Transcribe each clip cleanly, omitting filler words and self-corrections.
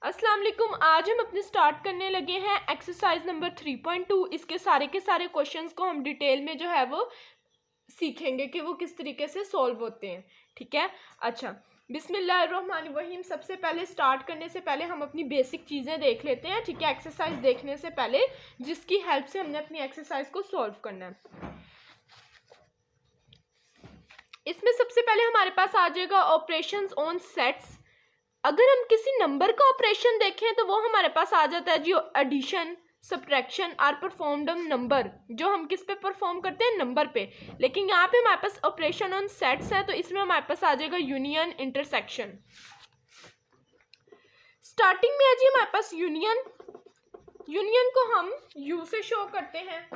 अस्सलाम वालेकुम। आज हम अपने स्टार्ट करने लगे हैं एक्सरसाइज नंबर 3.2। इसके सारे के सारे क्वेश्चंस को हम डिटेल में जो है वो सीखेंगे कि वो किस तरीके से सॉल्व होते हैं। ठीक है, अच्छा बिस्मिल्लाहिर्रहमानिर्रहीम। सबसे पहले स्टार्ट करने से पहले हम अपनी बेसिक चीज़ें देख लेते हैं। ठीक है, एक्सरसाइज देखने से पहले जिसकी हेल्प से हमने अपनी एक्सरसाइज को सॉल्व करना है। इसमें सबसे पहले हमारे पास आ जाएगा ऑपरेशंस ऑन सेट्स। अगर हम किसी नंबर का ऑपरेशन देखें तो वो हमारे पास आ जाता है जी addition, subtraction are performed on number, जो हम किस पे परफॉर्म करते हैं, नंबर पे। लेकिन यहाँ पे हमारे पास ऑपरेशन ऑन सेट्स है तो इसमें हमारे पास आ जाएगा यूनियन, इंटरसेक्शन। स्टार्टिंग में है जी हमारे पास यूनियन। यूनियन को हम यू से शो करते हैं,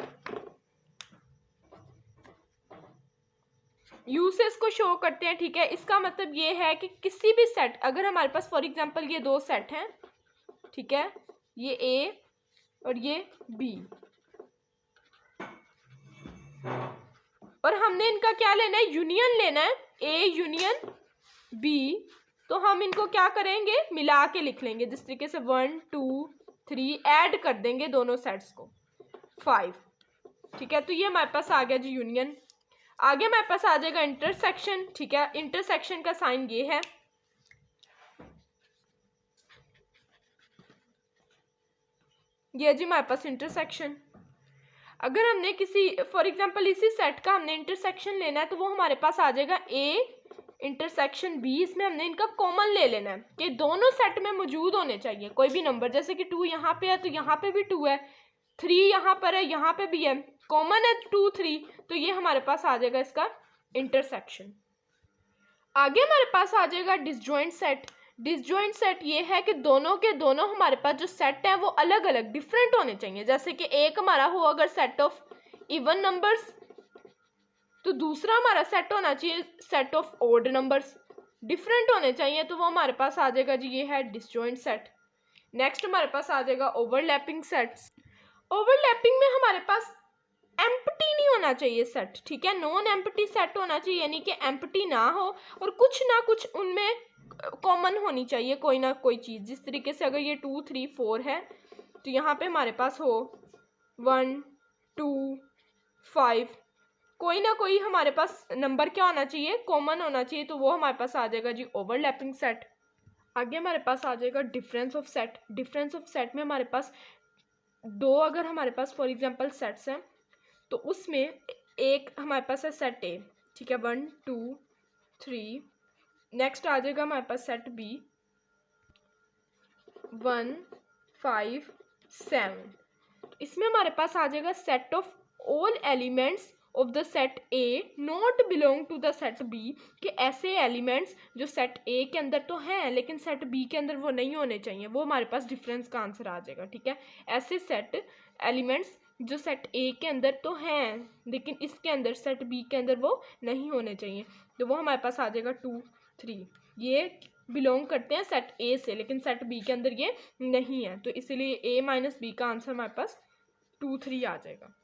यू से इसको शो करते हैं। ठीक है, इसका मतलब ये है कि किसी भी सेट, अगर हमारे पास फॉर एग्जांपल ये दो सेट हैं, ठीक है, ये ए और ये बी, और हमने इनका क्या लेना है, यूनियन लेना है, ए यूनियन बी। तो हम इनको क्या करेंगे, मिला के लिख लेंगे जिस तरीके से 1 2 3 ऐड कर देंगे दोनों सेट्स को 5। ठीक है, तो ये हमारे पास आ गया जी यूनियन। आगे हमारे पास आ जाएगा इंटरसेक्शन। ठीक है, इंटरसेक्शन का साइन ये है, ये जी हमारे पास इंटरसेक्शन। अगर हमने किसी फॉर एग्जांपल इसी सेट का हमने इंटरसेक्शन लेना है तो वो हमारे पास आ जाएगा ए इंटरसेक्शन बी। इसमें हमने इनका कॉमन ले लेना है कि दोनों सेट में मौजूद होने चाहिए कोई भी नंबर, जैसे कि 2 यहाँ पे है तो यहाँ पे भी 2 है, 3 यहाँ पर है, यहाँ पे भी है, कॉमन है 2 3, तो ये हमारे पास आ जाएगा इसका इंटरसेक्शन। आगे हमारे पास आ जाएगा डिसजॉइंट सेट। डिसजॉइंट सेट ये है कि दोनों के दोनों हमारे पास जो सेट हैं वो अलग अलग डिफरेंट होने चाहिए। जैसे कि एक हमारा हो अगर सेट ऑफ इवन नंबर्स, तो दूसरा हमारा सेट होना चाहिए set of odd numbers, different होने चाहिए, तो वो हमारे पास आ जाएगा जी ये है डिसजॉइंट सेट। नेक्स्ट हमारे पास आ जाएगा ओवरलैपिंग सेट्स। ओवरलैपिंग में हमारे पास एम्प्टी नहीं होना चाहिए सेट। ठीक है, नॉन एम्प्टी सेट होना चाहिए, यानी कि एम्प्टी ना हो और कुछ ना कुछ उनमें कॉमन होनी चाहिए, कोई ना कोई चीज़। जिस तरीके से अगर ये 2 3 4 है तो यहाँ पे हमारे पास हो 1 2 5, कोई ना कोई हमारे पास नंबर क्या होना चाहिए, कॉमन होना चाहिए, तो वो हमारे पास आ जाएगा जी ओवरलैपिंग सेट। आगे हमारे पास आ जाएगा difference of set. Difference of set में हमारे पास दो, अगर हमारे पास फॉर एग्जांपल सेट्स हैं तो उसमें एक हमारे पास है सेट ए, ठीक है, 1 2 3। नेक्स्ट आ जाएगा हमारे पास सेट बी 1 5 7। इसमें हमारे पास आ जाएगा set of all elements of the set A not belong to the set B, कि ऐसे एलिमेंट्स जो सेट ए के अंदर तो हैं लेकिन सेट बी के अंदर वो नहीं होने चाहिए, वो हमारे पास डिफरेंस का आंसर आ जाएगा। ठीक है, ऐसे सेट एलिमेंट्स जो सेट ए के अंदर तो हैं लेकिन इसके अंदर सेट बी के अंदर वो नहीं होने चाहिए, तो वो हमारे पास आ जाएगा 2 3। ये बिलोंग करते हैं सेट ए से लेकिन सेट बी के अंदर ये नहीं है, तो इसीलिए ए माइनस बी का आंसर हमारे पास 2 3 आ जाएगा।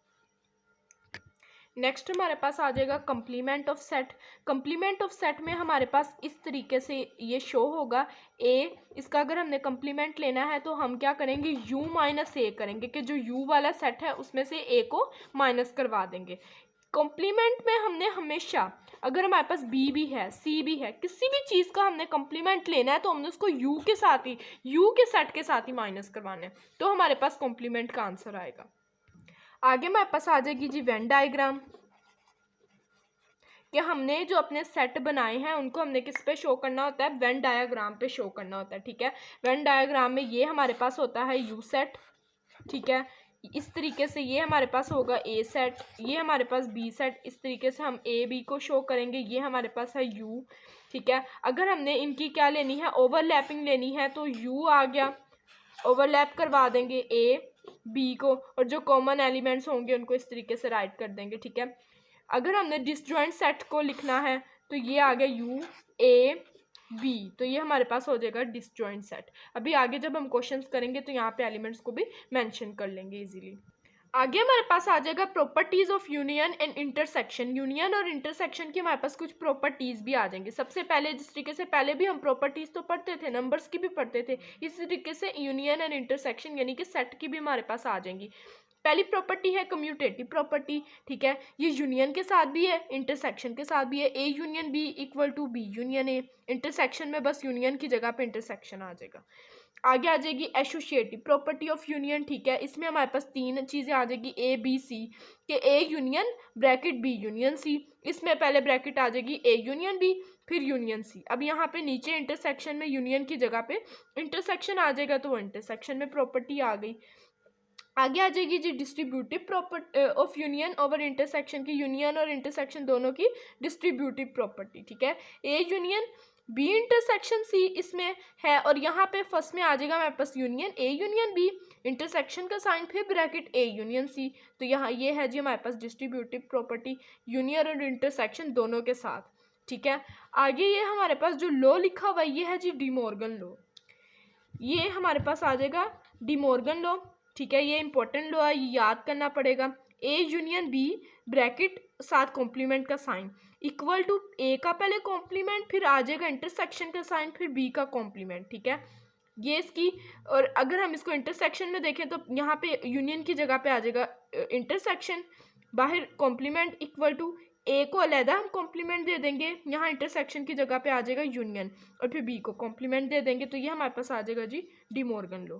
नेक्स्ट हमारे पास आ जाएगा complement of set. Complement of set में हमारे पास इस तरीके से ये शो होगा, ए, इसका अगर हमने कंप्लीमेंट लेना है तो हम क्या करेंगे, u माइनस ए करेंगे, कि जो u वाला सेट है उसमें से a को माइनस करवा देंगे। कॉम्प्लीमेंट में हमने हमेशा, अगर हमारे पास b भी है c भी है, किसी भी चीज़ का हमने कॉम्प्लीमेंट लेना है तो हमने उसको u के साथ ही, u के सेट के साथ ही माइनस करवाना है, तो हमारे पास कॉम्प्लीमेंट का आंसर आएगा। आगे हमारे पास आ जाएगी जी वेन डायग्राम, कि हमने जो अपने सेट बनाए हैं उनको हमने किस पे शो करना होता है, वेन डायग्राम पे शो करना होता है। ठीक है, वेन डायग्राम में ये हमारे पास होता है यू सेट। ठीक है, इस तरीके से ये हमारे पास होगा ए सेट, ये हमारे पास बी सेट, इस तरीके से हम ए बी को शो करेंगे, ये हमारे पास है यू। ठीक है, अगर हमने इनकी क्या लेनी है, ओवरलैपिंग लेनी है, तो यू आ गया, ओवरलैप करवा देंगे ए बी को, और जो कॉमन एलिमेंट्स होंगे उनको इस तरीके से राइट कर देंगे। ठीक है, अगर हमने डिसजॉइंट सेट को लिखना है तो ये आ गया यू ए बी, तो ये हमारे पास हो जाएगा डिसजॉइंट सेट। अभी आगे जब हम क्वेश्चंस करेंगे तो यहाँ पे एलिमेंट्स को भी मेंशन कर लेंगे इजीली। आगे हमारे पास आ जाएगा properties of union and intersection. Union और इंटरसेक्शन की हमारे पास कुछ प्रॉपर्टीज भी आ जाएंगी। सबसे पहले जिस तरीके से पहले भी हम प्रॉपर्टीज तो पढ़ते थे, नंबर्स की भी पढ़ते थे, इसी तरीके से यूनियन एंड इंटरसेक्शन यानी कि सेट की भी हमारे पास आ जाएंगी। पहली प्रॉपर्टी है कम्यूटेटिव प्रॉपर्टी, ठीक है, ये यूनियन के साथ भी है, इंटरसेक्शन के साथ भी है। A union B equal to B union A. Intersection में बस यूनियन की जगह पे इंटरसेक्शन आ जाएगा। आगे आ जाएगी एसोसिएटिव प्रॉपर्टी ऑफ यूनियन, ठीक है, इसमें हमारे पास तीन चीज़ें आ जाएगी ए बी सी के A union bracket B union C. इसमें पहले ब्रैकेट आ जाएगी ए यूनियन बी फिर यूनियन सी। अब यहाँ पे नीचे इंटरसेक्शन में यूनियन की जगह पे इंटरसेक्शन आ जाएगा तो वो इंटरसेक्शन में प्रॉपर्टी आ गई। आगे आ जाएगी जी distributive property of union over intersection की, यूनियन और इंटरसेक्शन दोनों की डिस्ट्रीब्यूटिव प्रॉपर्टी, ठीक है, A union B intersection C इसमें है। और यहाँ पे फर्स्ट में आ जाएगा हमारे पास union A union B, intersection का साइन फिर ब्रैकेट ए यूनियन सी। तो यहाँ ये है जी हमारे पास डिस्ट्रीब्यूटिव प्रॉपर्टी यूनियन और इंटरसेक्शन दोनों के साथ, ठीक है। आगे ये हमारे पास जो लॉ लिखा हुआ है ये है जी डी मॉर्गन लॉ। ये हमारे पास आ जाएगा डी मॉर्गन लॉ, ठीक है, ये इंपॉर्टेंट लॉ है, ये याद करना पड़ेगा। ए यूनियन बी ब्रैकेट साथ कॉम्प्लीमेंट का साइन इक्वल टू ए का पहले कॉम्प्लीमेंट फिर आ जाएगा इंटरसेक्शन का साइन फिर बी का कॉम्प्लीमेंट, ठीक है, ये इसकी। और अगर हम इसको इंटरसेक्शन में देखें तो यहाँ पे यूनियन की जगह पे आ जाएगा इंटरसेक्शन, बाहर कॉम्प्लीमेंट इक्वल टू ए को अलहदा हम कॉम्प्लीमेंट दे देंगे, यहाँ इंटरसेक्शन की जगह पे आ जाएगा यूनियन और फिर बी को कॉम्प्लीमेंट दे देंगे। तो ये हमारे पास आ जाएगा जी डी मॉर्गन लॉ।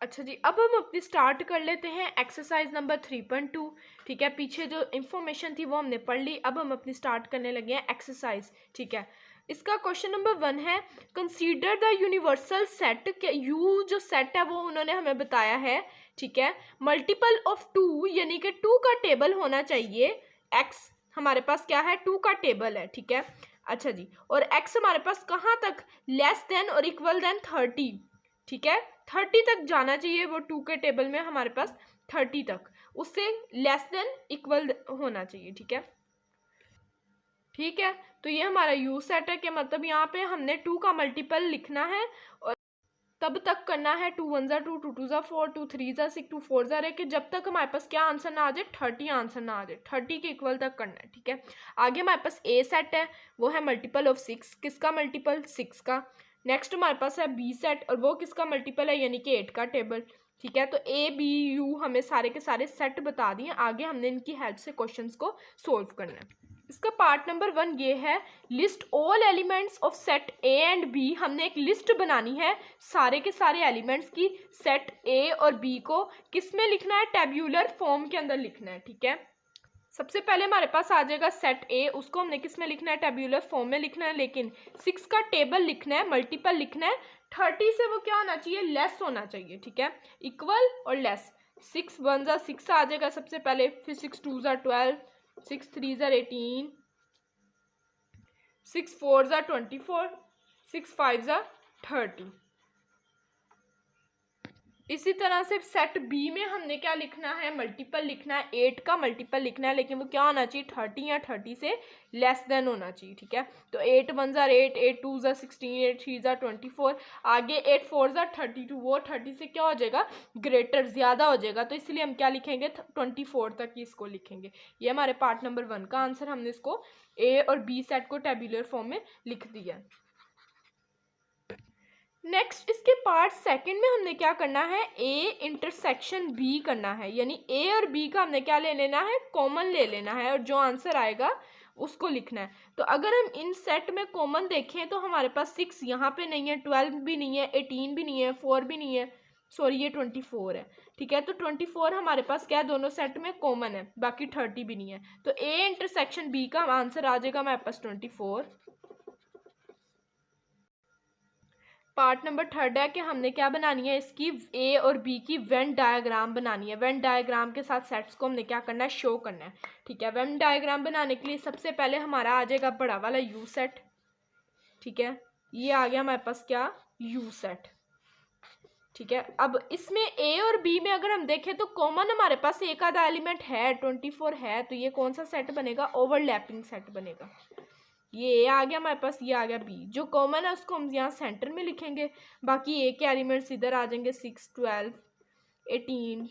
अच्छा जी, अब हम अपनी स्टार्ट कर लेते हैं एक्सरसाइज नंबर 3.2, ठीक है, पीछे जो इन्फॉर्मेशन थी वो हमने पढ़ ली, अब हम अपनी स्टार्ट करने लगे हैं एक्सरसाइज, ठीक है। इसका क्वेश्चन नंबर 1 है कंसीडर द यूनिवर्सल सेट के यू जो सेट है वो उन्होंने हमें बताया है, ठीक है, मल्टीपल ऑफ 2 यानी कि 2 का टेबल होना चाहिए। एक्स हमारे पास क्या है 2 का टेबल है, ठीक है। अच्छा जी, और एक्स हमारे पास कहाँ तक लेस देन और इक्वल देन 30, ठीक है, 30 तक जाना चाहिए वो 2 के टेबल में हमारे पास 30 तक, उससे लेस देन इक्वल होना चाहिए, ठीक है, ठीक है। तो ये हमारा यू सेट है कि मतलब यहाँ पे हमने 2 का मल्टीपल लिखना है और तब तक करना है 2 1 2 2 2 4 2 3 6 2 4 है कि जब तक हमारे पास क्या आंसर ना आ जाए 30 आंसर ना आ जाए, 30 के इक्वल तक करना है, ठीक है। आगे हमारे पास ए सेट है वो है मल्टीपल ऑफ 6, किसका मल्टीपल 6 का। नेक्स्ट हमारे पास है बी सेट और वो किसका मल्टीपल है यानी कि 8 का टेबल, ठीक है। तो ए बी यू हमें सारे के सारे सेट बता दिए, आगे हमने इनकी हेल्प से क्वेश्चंस को सोल्व करना है। इसका पार्ट नंबर 1 ये है list all elements of set A and B. हमने एक लिस्ट बनानी है सारे के सारे एलिमेंट्स की, सेट ए और बी को किस में लिखना है टेब्यूलर फॉर्म के अंदर लिखना है, ठीक है। सबसे पहले हमारे पास आ जाएगा सेट ए, उसको हमने किस में लिखना है टेब्यूलर फॉर्म में लिखना है, लेकिन 6 का टेबल लिखना है, मल्टीपल लिखना है, 30 से वो क्या होना चाहिए लेस होना चाहिए, ठीक है, इक्वल और लेस। 6 1 6 आ जाएगा सबसे पहले, फिर 6 2 12, 6 3 18, 6 4 24, 6 5 30। इसी तरह से सेट बी में हमने क्या लिखना है मल्टीपल लिखना है, 8 का मल्टीपल लिखना है, लेकिन वो क्या होना चाहिए 30 या 30 से लेस देन होना चाहिए, ठीक है। तो 8 1 8, 8 2 16, 8 3 24, आगे 8 4 32, वो 30 से क्या हो जाएगा ग्रेटर ज़्यादा हो जाएगा, तो इसलिए हम क्या लिखेंगे 24 तक ही इसको लिखेंगे। ये हमारे पार्ट नंबर 1 का आंसर, हमने इसको ए और बी सेट को टेबुलर फॉर्म में लिख दिया। नेक्स्ट इसके पार्ट सेकंड में हमने क्या करना है ए इंटरसेक्शन बी करना है, यानी ए और बी का हमने क्या ले लेना है कॉमन ले लेना है और जो आंसर आएगा उसको लिखना है। तो अगर हम इन सेट में कॉमन देखें तो हमारे पास 6 यहाँ पे नहीं है, 12 भी नहीं है, 18 भी नहीं है, 4 भी नहीं है, सॉरी ये 24 है, ठीक है। तो 24 हमारे पास क्या है दोनों सेट में कॉमन है, बाकी 30 भी नहीं है, तो ए इंटरसेक्शन बी का आंसर आ जाएगा हमारे पास 24। पार्ट नंबर 3 है कि हमने क्या बनानी है इसकी ए और बी की वेन डायग्राम बनानी है। वेन डायग्राम के साथ सेट्स को हमने क्या करना है शो करना है, ठीक है। वेन डायग्राम बनाने के लिए सबसे पहले हमारा आ जाएगा बड़ा वाला यू सेट, ठीक है, ये आ गया हमारे पास क्या यू सेट, ठीक है। अब इसमें ए और बी में अगर हम देखें तो कॉमन हमारे पास एक आधा एलिमेंट है 24 है, तो ये कौन सा सेट बनेगा ओवरलैपिंग सेट बनेगा। ये ए आ गया हमारे पास, ये आ गया बी, जो कॉमन है उसको हम यहाँ सेंटर में लिखेंगे, बाकी ए के एलिमेंट्स इधर आ जाएंगे 6 12 18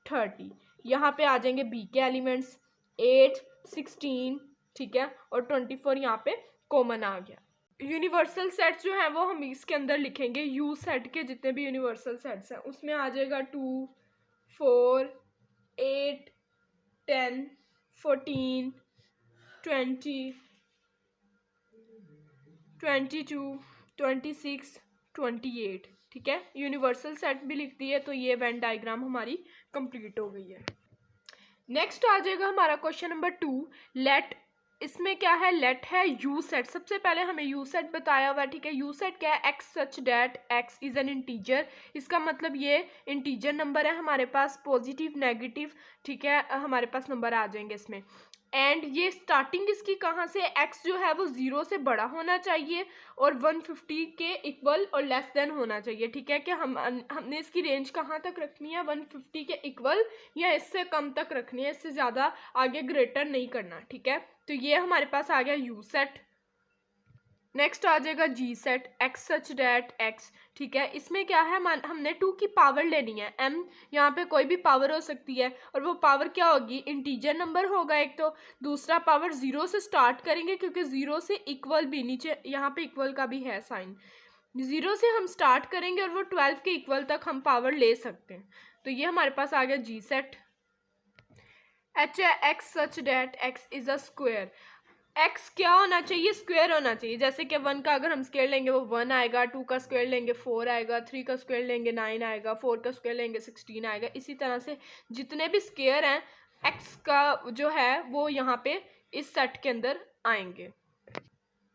30, यहाँ पे आ जाएंगे बी के एलिमेंट्स 8, 16, ठीक है, और 24 यहाँ पे कॉमन आ गया। यूनिवर्सल सेट्स जो हैं वो हम इसके अंदर लिखेंगे, यू सेट के जितने भी यूनिवर्सल सेट्स हैं उसमें आ जाएगा 2, 4, 8, 10, 14, 20, 22, 26, 28, ठीक है। यूनिवर्सल सेट भी लिख दी है, तो ये वेन डायग्राम हमारी कंप्लीट हो गई है। नेक्स्ट आ जाएगा हमारा क्वेश्चन नंबर 2, लेट। इसमें क्या है, लेट है यू सेट। सबसे पहले हमें यू सेट बताया हुआ है, ठीक है। यू सेट क्या है, x such that x is an integer. इसका मतलब ये इंटीजर नंबर है हमारे पास, पॉजिटिव नेगेटिव, ठीक है, हमारे पास नंबर आ जाएंगे इसमें। एंड ये स्टार्टिंग इसकी कहाँ से, एक्स जो है वो 0 से बड़ा होना चाहिए और 150 के इक्वल और लेस देन होना चाहिए, ठीक है। कि हमने इसकी रेंज कहाँ तक रखनी है, 150 के इक्वल या इससे कम तक रखनी है, इससे ज़्यादा आगे ग्रेटर नहीं करना, ठीक है। तो ये हमारे पास आ गया यू सेट। नेक्स्ट आ जाएगा जी set, X such that X, ठीक है। इसमें क्या है, हमने 2 की पावर लेनी है, m यहाँ पे कोई भी पावर हो सकती है, और वो पावर क्या होगी, इंटीजर नंबर होगा एक तो, दूसरा पावर 0 से स्टार्ट करेंगे क्योंकि 0 से इक्वल भी, नीचे यहाँ पे इक्वल का भी है साइन, 0 से हम स्टार्ट करेंगे और वो 12 के इक्वल तक हम पावर ले सकते हैं। तो ये हमारे पास आ गया जी सेट। एच है x such that x is a square. X क्या होना चाहिए, स्क्वायर होना चाहिए। जैसे कि 1 का अगर हम स्क्वायर लेंगे वो 1 आएगा, 2 का स्क्वायर लेंगे 4 आएगा, 3 का स्क्वायर लेंगे 9 आएगा, 4 का स्क्वायर लेंगे 16 आएगा। इसी तरह से जितने भी स्क्वायर हैं एक्स का जो है वो यहाँ पे इस सेट के अंदर आएंगे।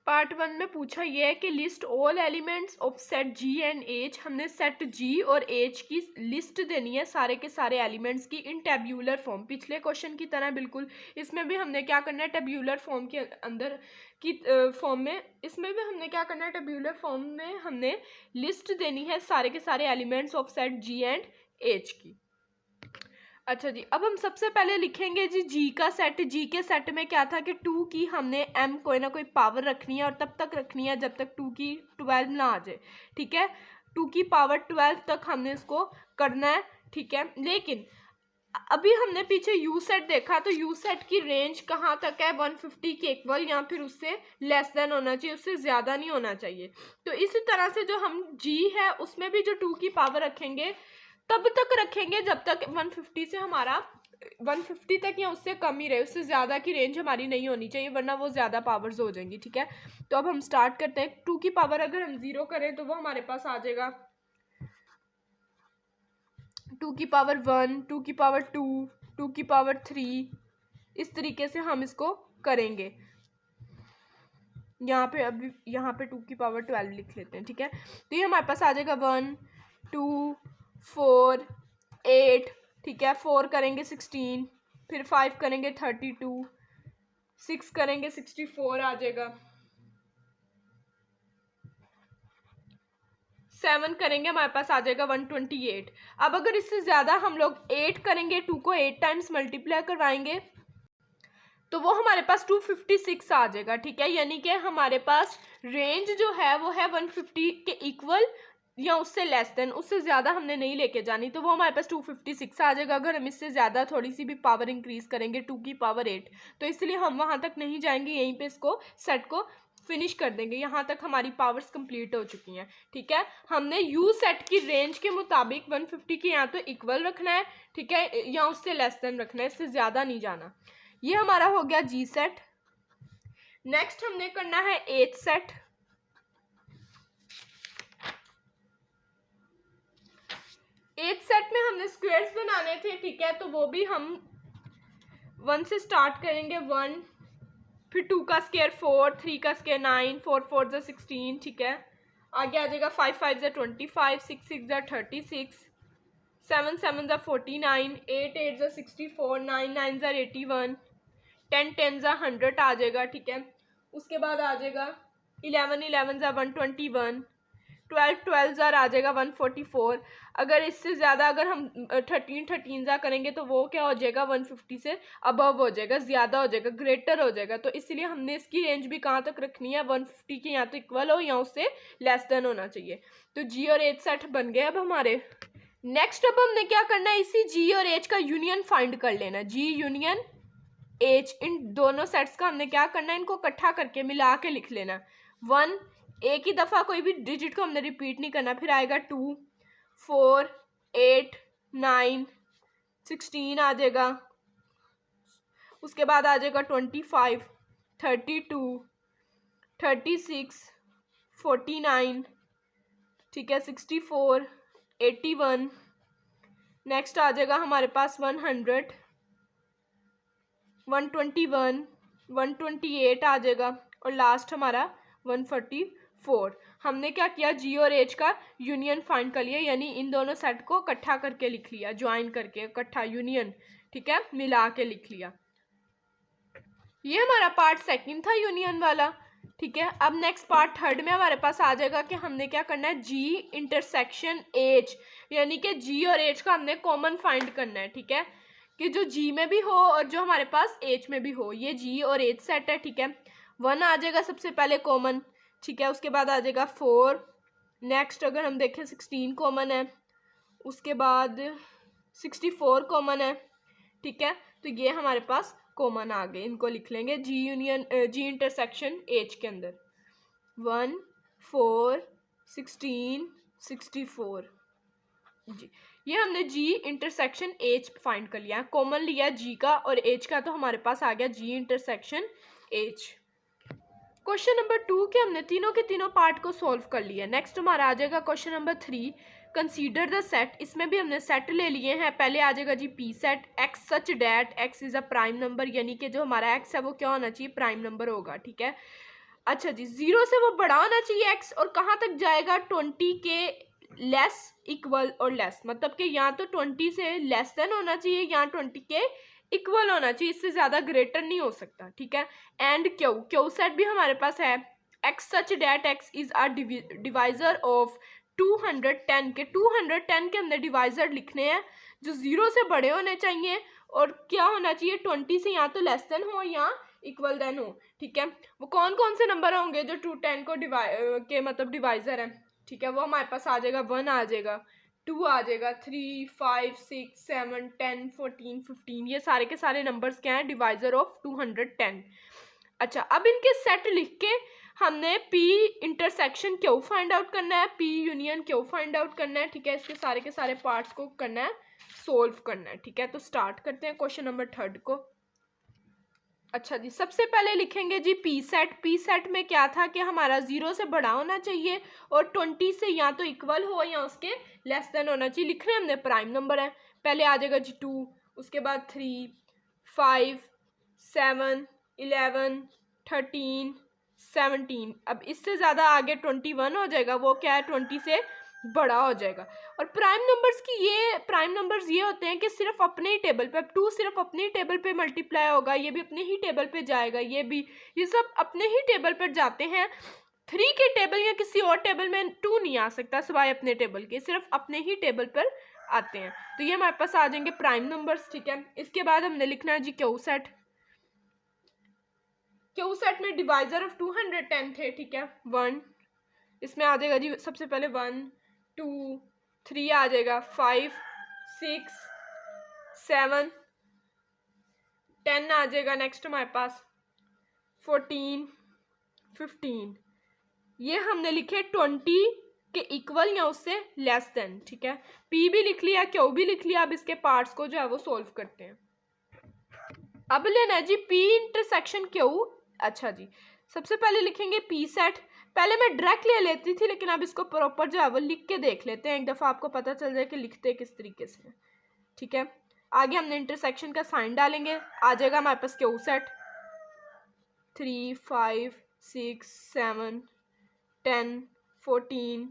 पार्ट 1 में पूछा यह है कि list all elements of set G and H. हमने सेट जी और एच की लिस्ट देनी है, सारे के सारे एलिमेंट्स की, इन टेब्यूलर फॉर्म। पिछले क्वेश्चन की तरह बिल्कुल इसमें भी हमने क्या करना है, टेब्यूलर फॉर्म के अंदर की फॉर्म में, इसमें भी हमने क्या करना है, टेब्यूलर फॉर्म में हमने लिस्ट देनी है सारे के सारे elements of set G and H की। अच्छा जी, अब हम सबसे पहले लिखेंगे जी का सेट। जी के सेट में क्या था कि 2 की हमने m कोई ना कोई पावर रखनी है और तब तक रखनी है जब तक 2 की 12 ना आ जाए, ठीक है। 2 की पावर 12 तक हमने इसको करना है, ठीक है। लेकिन अभी हमने पीछे यू सेट देखा, तो यू सेट की रेंज कहाँ तक है, 150 के इक्वल या फिर उससे लेस देन होना चाहिए, उससे ज़्यादा नहीं होना चाहिए। तो इसी तरह से जो हम जी है उसमें भी जो 2 की पावर रखेंगे तब तक रखेंगे जब तक 150 से हमारा 150 तक या उससे कम ही रहे, उससे ज़्यादा की रेंज हमारी नहीं होनी चाहिए, वरना वो ज़्यादा पावर्स हो जाएंगी, ठीक है। तो अब हम स्टार्ट करते हैं। 2 की पावर अगर हम 0 करें तो वो हमारे पास आ जाएगा 2 की पावर 1, 2 की पावर 2, 2 की पावर 3, इस तरीके से हम इसको करेंगे। यहाँ पे अभी यहाँ पे 2 की पावर 12 लिख लेते हैं, ठीक है। तो ये हमारे पास आ जाएगा 1, 2, 4, 8, ठीक है। 4 करेंगे 16, फिर 5 करेंगे 32, 6 करेंगे 64 आ जाएगा, 7 करेंगे हमारे पास आ जाएगा 128। अब अगर इससे ज़्यादा हम लोग 8 करेंगे, 2 को 8 टाइम्स मल्टीप्लाई करवाएंगे तो वो हमारे पास 256 आ जाएगा, ठीक है। यानी कि हमारे पास रेंज जो है वो है 150 के इक्वल या उससे लेस देन, उससे ज़्यादा हमने नहीं लेके जानी, तो वो हमारे पास 256 आ जाएगा। अगर हम इससे ज़्यादा थोड़ी सी भी पावर इंक्रीज़ करेंगे 2 की पावर 8, तो इसलिए हम वहाँ तक नहीं जाएंगे, यहीं पे इसको सेट को फिनिश कर देंगे। यहाँ तक हमारी पावर्स कंप्लीट हो चुकी हैं, ठीक है। हमने यू सेट की रेंज के मुताबिक 150 की यहाँ तो इक्वल रखना है, ठीक है, या उससे लेस देन रखना है, इससे ज़्यादा नहीं जाना। ये हमारा हो गया जी सेट। नेक्स्ट हमने करना है एच सेट। एच सेट में हमने स्क्वायर्स बनाने थे, ठीक है, तो वो भी हम 1 से स्टार्ट करेंगे, 1, फिर 2 का स्क्वायर 4, 3 का स्क्वायर 9, 4 4 जा 16, ठीक है। आगे आ जाएगा 5 5 जा 25, 6 6 जा 36, 7 7 जा 49, 8 8 जा 64, 9 9 जा 81, 10 10 जा 100 आ जाएगा, ठीक है। उसके बाद आ जाएगा 11 11 जा 121, 12 12 ज़ा आ जाएगा 144। अगर इससे ज़्यादा अगर हम 13 13 ज़ा करेंगे तो वो क्या हो जाएगा, 150 से अबव हो जाएगा, ज़्यादा हो जाएगा, ग्रेटर हो जाएगा। तो इसलिए हमने इसकी रेंज भी कहाँ तक रखनी है, 150 के यहाँ तो इक्वल हो या उससे लेस देन होना चाहिए। तो जी और एच सेट बन गए अब हमारे। नेक्स्ट अब हमने क्या करना है, इसी जी और एच का यूनियन फाइंड कर लेना। जी यूनियन एच, इन दोनों सेट्स का हमने क्या करना है, इनको इकट्ठा करके मिला के लिख लेना। 1, एक ही दफ़ा कोई भी डिजिट को हमने रिपीट नहीं करना। फिर आएगा 2, 4, 8, 9, 16 आ जाएगा। उसके बाद आ जाएगा 25, 32, 36, 49, ठीक है, 64, 81। नेक्स्ट आ जाएगा हमारे पास 100, 121, 128 आ जाएगा, और लास्ट हमारा 144। हमने क्या किया, जी और एच का यूनियन फाइंड कर लिया, यानी इन दोनों सेट को इकट्ठा करके लिख लिया, ज्वाइन करके इकट्ठा यूनियन, ठीक है, मिला के लिख लिया। ये हमारा पार्ट सेकंड था यूनियन वाला, ठीक है। अब नेक्स्ट पार्ट थर्ड में हमारे पास आ जाएगा कि हमने क्या करना है, जी इंटरसेक्शन एच, यानी कि जी और एच का हमने कॉमन फाइंड करना है, ठीक है, कि जो जी में भी हो और जो हमारे पास एच में भी हो। ये जी और एच सेट है, ठीक है। 1 आ जाएगा सबसे पहले कॉमन, ठीक है, उसके बाद आ जाएगा 4। नेक्स्ट अगर हम देखें 16 कॉमन है, उसके बाद 64 कॉमन है, ठीक है। तो ये हमारे पास कॉमन आ गए, इनको लिख लेंगे जी यूनियन जी इंटरसेक्शन एच के अंदर। 1, 4, 16, 64 जी, ये हमने जी इंटरसेक्शन एच फाइंड कर लिया, कॉमन लिया जी का और एच का, तो हमारे पास आ गया जी इंटरसेक्शन एच। क्वेश्चन नंबर 2 के हमने तीनों के तीनों पार्ट को सॉल्व कर लिया। नेक्स्ट हमारा आ जाएगा question number 3, consider the set. इसमें भी हमने सेट ले लिए हैं। पहले आ जाएगा G P set, X such that x is a prime number, यानी कि जो हमारा एक्स है वो क्या होना चाहिए, प्राइम नंबर होगा, ठीक है। अच्छा जी, 0 से वो बड़ा होना चाहिए एक्स, और कहाँ तक जाएगा, 20 के लेस, इक्वल और लेस, मतलब कि यहाँ तो 20 से लेस देन होना चाहिए, यहाँ 20 के इक्वल होना चाहिए, इससे ज़्यादा ग्रेटर नहीं हो सकता, ठीक है। एंड क्यू, क्यू सेट भी हमारे पास है, x such that x is a divisor of 210 के 210 के हमने डिवाइजर लिखने हैं जो 0 से बड़े होने चाहिए, और क्या होना चाहिए, 20 से या तो लेस देन हो या इक्वल देन हो, ठीक है। वो कौन कौन से नंबर होंगे जो 210 को के मतलब डिवाइजर है, ठीक है। वो हमारे पास आ जाएगा 1 आ जाएगा, 2 आ जाएगा, 3, 5, 6, 7, 10, 14, 15, ये सारे के सारे नंबर्स क्या हैं, डिवाइजर ऑफ 210। अच्छा, अब इनके सेट लिख के हमने पी इंटरसेक्शन क्यों फाइंड आउट करना है, पी यूनियन क्यों फाइंड आउट करना है, ठीक है। इसके सारे के सारे पार्ट्स को करना है, सोल्व करना है, ठीक है। तो स्टार्ट करते हैं क्वेश्चन नंबर 3 को। अच्छा जी, सबसे पहले लिखेंगे G P set. P set में क्या था कि हमारा 0 से बड़ा होना चाहिए और 20 से या तो इक्वल हो या उसके लेस देन होना चाहिए। लिख रहे हैं हमने प्राइम नंबर है, पहले आ जाएगा जी 2, उसके बाद 3, 5, 7, 11, 13, 17। अब इससे ज़्यादा आगे 21 हो जाएगा, वो क्या है 20 से बड़ा हो जाएगा। और प्राइम नंबर्स ये होते हैं कि सिर्फ अपने ही टेबल पे, 2 सिर्फ अपने ही टेबल पे मल्टीप्लाई होगा, ये भी अपने ही टेबल पे जाएगा, ये सब अपने ही टेबल पर जाते हैं। 3 के टेबल या किसी और टेबल में 2 नहीं आ सकता सिवाय अपने टेबल के, सिर्फ अपने ही टेबल पर आते हैं। तो ये हमारे पास आ जाएंगे प्राइम नंबर्स, ठीक है। इसके बाद हमने लिखना है G Q set. Q set में डिवाइजर ऑफ 210 थे, ठीक है, 1, इसमें आ जाएगा जी सबसे पहले 1, 2, 3 आ जाएगा, 5, 6, 7, 10 आ जाएगा। नेक्स्ट हमारे पास 14, 15, ये हमने लिखे 20 के इक्वल या उससे लेस देन, ठीक है। पी भी लिख लिया, क्यू भी लिख लिया। अब इसके पार्ट्स को जो है वो सोल्व करते हैं। अब लेना है जी पी इंटरसेक्शन क्यू। अच्छा जी, सबसे पहले लिखेंगे पी सेट। पहले मैं डायरेक्ट ले लेती थी, लेकिन अब इसको प्रॉपर जो है वो लिख के देख लेते हैं, एक दफ़ा आपको पता चल जाए कि लिखते किस तरीके से, ठीक है। आगे हमने इंटरसेक्शन का साइन डालेंगे, आ जाएगा हमारे पास क्यू सेट 3, 5, 6, 7, 10, 14,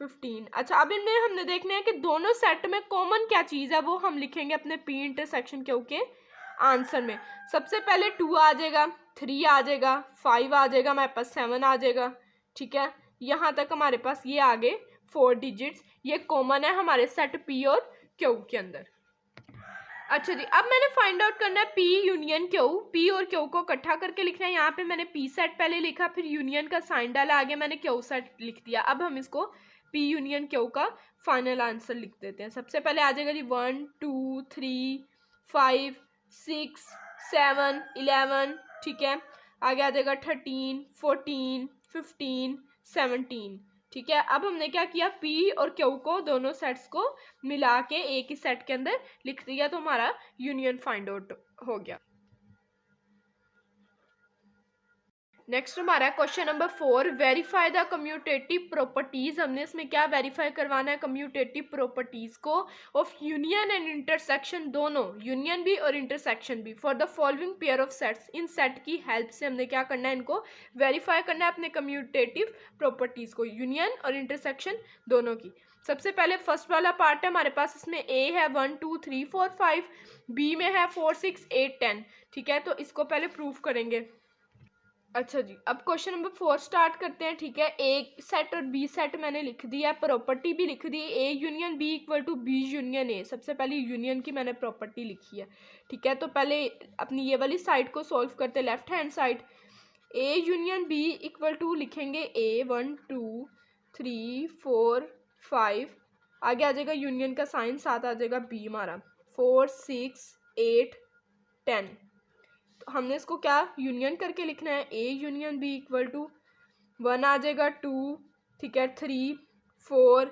15। अच्छा, अब इनमें हमने देखना है कि दोनों सेट में कॉमन क्या चीज़ है, वो हम लिखेंगे अपने पी इंटरसेक्शन क्यू के आंसर में। सबसे पहले 2 आ जाएगा, 3 आ जाएगा, 5 आ जाएगा, हमारे पास 7 आ जाएगा, ठीक है। यहाँ तक हमारे पास ये आगे 4 डिजिट्स, ये कॉमन है हमारे सेट पी और क्यू के अंदर। अच्छा जी, अब मैंने फाइंड आउट करना है पी यूनियन क्यू। पी और क्यू को इकट्ठा करके लिखना है। यहाँ पे मैंने पी सेट पहले लिखा, फिर यूनियन का साइन डाला, आगे मैंने क्यू सेट लिख दिया। अब हम इसको पी यूनियन क्यू का फाइनल आंसर लिख देते हैं। सबसे पहले आ जाएगा जी 1 2 3 5 6 7 11, ठीक है। आगे आ जाएगा 13 14 15 17, ठीक है। अब हमने क्या किया, पी और क्यू को दोनों सेट्स को मिला के एक ही सेट के अंदर लिख दिया, तो हमारा यूनियन फाइंड आउट हो गया। नेक्स्ट हमारा question number 4, verify the commutative properties. हमने इसमें क्या वेरीफाई करवाना है, कम्यूटेटिव प्रॉपर्टीज को ऑफ यूनियन एंड इंटरसेक्शन, दोनों यूनियन भी और इंटरसेक्शन भी, for the following pair of sets. In set की हेल्प से हमने क्या करना है, इनको वेरीफाई करना है अपने कम्यूटेटिव प्रॉपर्टीज को, यूनियन और इंटरसेक्शन दोनों की। सबसे पहले फर्स्ट वाला पार्ट है हमारे पास, इसमें ए है 1 2 3 4 5, बी में है 4 6 8 10, ठीक है। तो इसको पहले प्रूफ करेंगे। अच्छा जी, अब क्वेश्चन नंबर 4 स्टार्ट करते हैं, ठीक है। ए सेट और बी सेट मैंने लिख दिया, प्रॉपर्टी भी लिख दी, A union B equal to B union A. सबसे पहले यूनियन की मैंने प्रॉपर्टी लिखी है, ठीक है। तो पहले अपनी ये वाली साइड को सॉल्व करते, left hand side, A union B equal to लिखेंगे ए 1 2 3 4 5, आगे आ जाएगा यूनियन का साइन, साथ आ जाएगा बी हमारा 4 6 8 10। तो हमने इसको क्या यूनियन करके लिखना है, A union B equal to 1 आ जाएगा 2, ठीक है, 3 4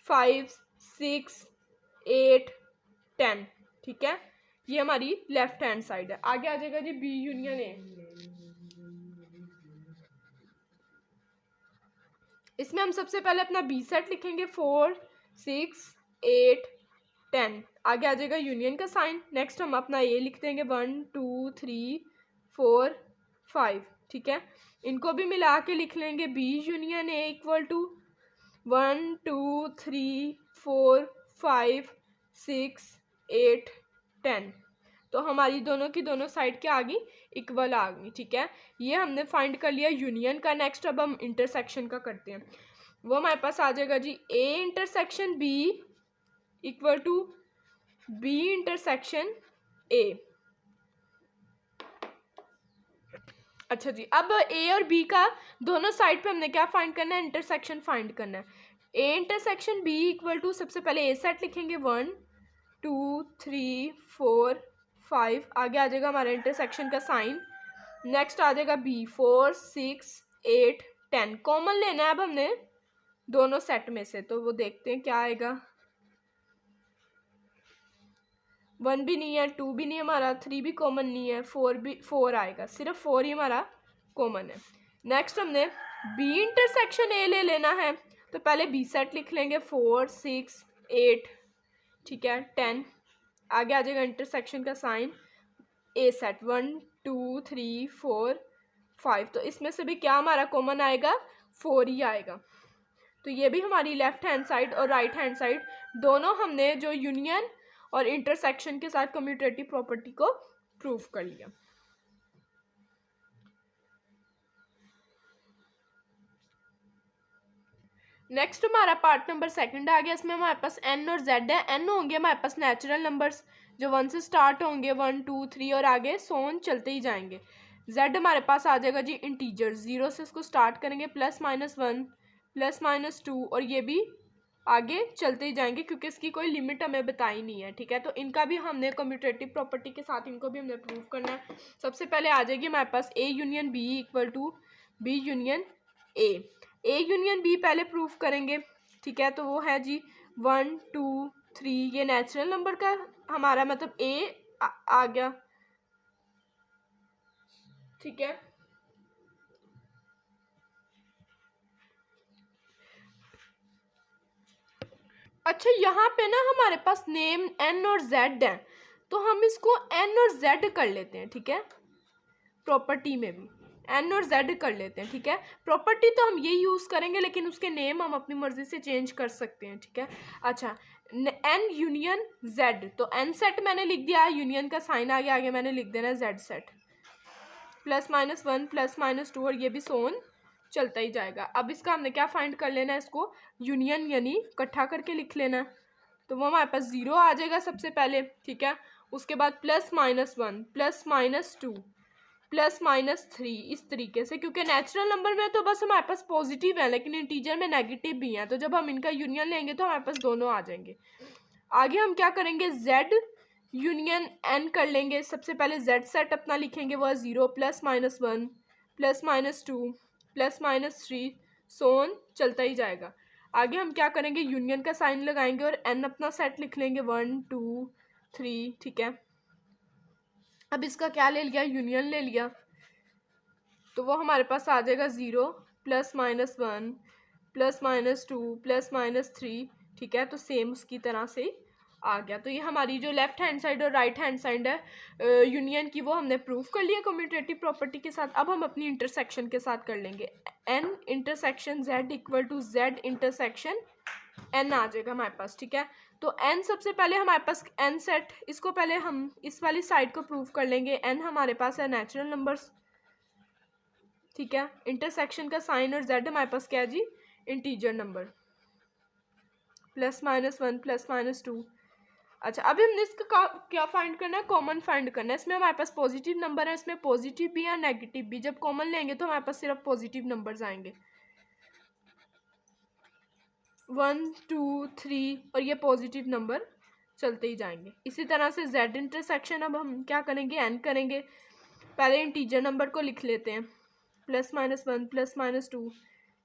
5 6 8 10, ठीक है। ये हमारी लेफ्ट हैंड साइड है। आगे आ जाएगा जी बी यूनियन ए। इसमें हम सबसे पहले अपना बी सेट लिखेंगे 4 6 8 10, आगे आ जाएगा यूनियन का साइन। नेक्स्ट हम अपना ए लिख देंगे 1 2 3 4 5, ठीक है। इनको भी मिला के लिख लेंगे B union A equal to 1 2 3 4 5 6 8 10। तो हमारी दोनों की दोनों साइड क्या आ गई, इक्वल आ गई, ठीक है। ये हमने फाइंड कर लिया यूनियन का। नेक्स्ट अब हम इंटरसेक्शन का करते हैं। वो हमारे पास आ जाएगा जी A intersection B equal to B intersection A. अच्छा जी, अब ए और बी का दोनों साइड पे हमने क्या फाइंड करना है, इंटरसेक्शन फाइंड करना है। A intersection B equal to, सबसे पहले ए सेट लिखेंगे 1 2 3 4 5, आगे आ जाएगा हमारा इंटरसेक्शन का साइन। नेक्स्ट आ जाएगा बी 4 6 8 10। कॉमन लेना है अब हमने दोनों सेट में से, तो वो देखते हैं क्या आएगा। 1 भी नहीं है, 2 भी नहीं, हमारा 3 भी कॉमन नहीं है, 4 आएगा, सिर्फ 4 ही हमारा कॉमन है। नेक्स्ट हमने बी इंटरसेक्शन ए ले लेना है, तो पहले बी सेट लिख लेंगे 4 6 8, ठीक है, 10, आगे आ जाएगा इंटरसेक्शन का साइन, ए सेट 1 2 3 4 5। तो इसमें से भी क्या हमारा कॉमन आएगा, 4 ही आएगा। तो ये भी हमारी लेफ्ट हैंड साइड और राइट हैंड साइड दोनों हमने जो यूनियन और इंटरसेक्शन के साथ कम्यूटेटिव प्रॉपर्टी को प्रूव कर लिया। नेक्स्ट हमारा पार्ट नंबर 2 आ गया। इसमें हमारे पास एन और जेड है। एन होंगे हमारे पास नेचुरल नंबर्स जो 1 से स्टार्ट होंगे, 1 2 3 और आगे सोन चलते ही जाएंगे। जेड हमारे पास आ जाएगा जी इंटीजर, 0 से इसको स्टार्ट करेंगे, +-1 +-2, और ये भी आगे चलते ही जाएंगे क्योंकि इसकी कोई लिमिट हमें बताई नहीं है, ठीक है। तो इनका भी हमने कम्यूटेटिव प्रॉपर्टी के साथ इनको भी हमने प्रूव करना है। सबसे पहले आ जाएगी हमारे पास A union B equal to B union A. A union B पहले प्रूफ करेंगे, ठीक है। तो वो है जी 1 2 3, ये नेचुरल नंबर का हमारा मतलब ए आ गया, ठीक है। अच्छा, यहाँ पे ना हमारे पास नेम एन और जेड है, तो हम इसको एन और जेड कर लेते हैं, ठीक है। प्रॉपर्टी में भी एन और जेड कर लेते हैं, ठीक है। प्रॉपर्टी तो हम ये यूज़ करेंगे, लेकिन उसके नेम हम अपनी मर्जी से चेंज कर सकते हैं, ठीक है। अच्छा, एन यूनियन जेड, तो एन सेट मैंने लिख दिया, यूनियन का साइन आ गया, आगे मैंने लिख देना जेड सेट, +-1 +-2, और ये भी सोन चलता ही जाएगा। अब इसका हमने क्या फाइंड कर लेना है, इसको यूनियन यानी इकट्ठा करके लिख लेना। तो वो हमारे पास 0 आ जाएगा सबसे पहले, ठीक है। उसके बाद +-1 +-2, +-3 इस तरीके से, क्योंकि नेचुरल नंबर में तो बस हमारे पास पॉजिटिव है लेकिन इंटीजर में नेगेटिव भी हैं, तो जब हम इनका यूनियन लेंगे तो हमारे पास दोनों आ जाएंगे। आगे हम क्या करेंगे, Z यूनियन N कर लेंगे। सबसे पहले Z सेट अपना लिखेंगे, वो 0 +-1 +-2 +-3 सोन चलता ही जाएगा। आगे हम क्या करेंगे, यूनियन का साइन लगाएंगे और N अपना सेट लिख लेंगे 1 2 3, ठीक है। अब इसका क्या ले लिया, यूनियन ले लिया, तो वो हमारे पास आ जाएगा 0 +-1 +-2 +-3, ठीक है। तो सेम उसकी तरह से आ गया। तो ये हमारी जो लेफ्ट हैंड साइड और राइट हैंड साइड है यूनियन की, वो हमने प्रूव कर लिया कम्यूटेटिव प्रॉपर्टी के साथ। अब हम अपनी इंटरसेक्शन के साथ कर लेंगे। N intersection Z = Z intersection N आ जाएगा हमारे पास, ठीक है। तो N सबसे पहले हमारे पास N सेट, इसको पहले हम इस वाली साइड को प्रूव कर लेंगे। N हमारे पास है नेचुरल नंबर्स, ठीक है। इंटरसेक्शन का साइन और Z हमारे पास क्या है जी, इंटीजर नंबर, +-1 +-2। अच्छा, अभी हमने इसका क्या फाइंड करना है, कॉमन फाइंड करना है। इसमें हमारे पास पॉजिटिव नंबर है, इसमें पॉजिटिव भी या नेगेटिव भी। जब कॉमन लेंगे तो हमारे पास सिर्फ पॉजिटिव नंबर्स आएंगे, 1 2 3, और ये पॉजिटिव नंबर चलते ही जाएंगे। इसी तरह से Z इंटरसेक्शन, अब हम क्या करेंगे, N करेंगे। पहले इंटीजर नंबर को लिख लेते हैं, +-1 +-2,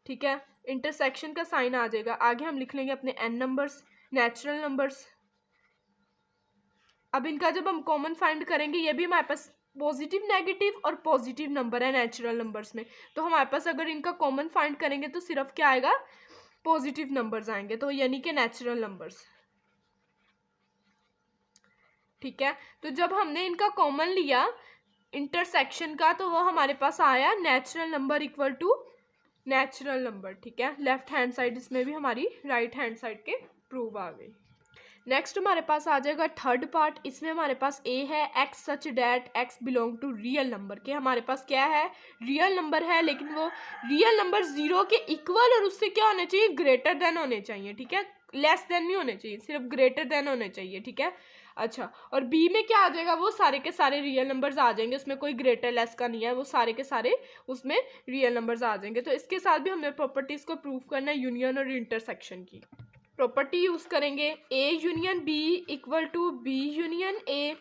ठीक है। इंटरसेक्शन का साइन आ जाएगा। आगे हम लिख लेंगे अपने N नंबर्स, नेचुरल नंबर्स। अब इनका जब हम कॉमन फाइंड करेंगे, ये भी हमारे पास पॉजिटिव नेगेटिव और पॉजिटिव नंबर है नेचुरल नंबर्स में, तो हमारे पास अगर इनका कॉमन फाइंड करेंगे तो सिर्फ क्या आएगा, पॉजिटिव नंबर्स आएंगे, तो यानी कि नेचुरल नंबर्स, ठीक है। तो जब हमने इनका कॉमन लिया इंटरसेक्शन का, तो वो हमारे पास आया नेचुरल नंबर = नेचुरल नंबर, ठीक है। लेफ्ट हैंड साइड इसमें भी हमारी राइट हैंड साइड के प्रूव आ गई। नेक्स्ट हमारे पास आ जाएगा थर्ड पार्ट। इसमें हमारे पास A है, X such that X belong to real number के। हमारे पास क्या है, रियल नंबर है, लेकिन वो रियल नंबर 0 के इक्वल और उससे क्या होने चाहिए, ग्रेटर देन होने चाहिए, ठीक है। लेस देन नहीं होने चाहिए, सिर्फ ग्रेटर देन होने चाहिए, ठीक है। अच्छा, और B में क्या आ जाएगा, वो सारे के सारे रियल नंबर्स आ जाएंगे, उसमें कोई ग्रेटर लेस का नहीं है, वो सारे के सारे उसमें रियल नंबर्स आ जाएंगे। तो इसके साथ भी हमें प्रॉपर्टीज को प्रूव करना है, यूनियन और इंटरसेक्शन की। प्रॉपर्टी यूज करेंगे, A union B = B union A,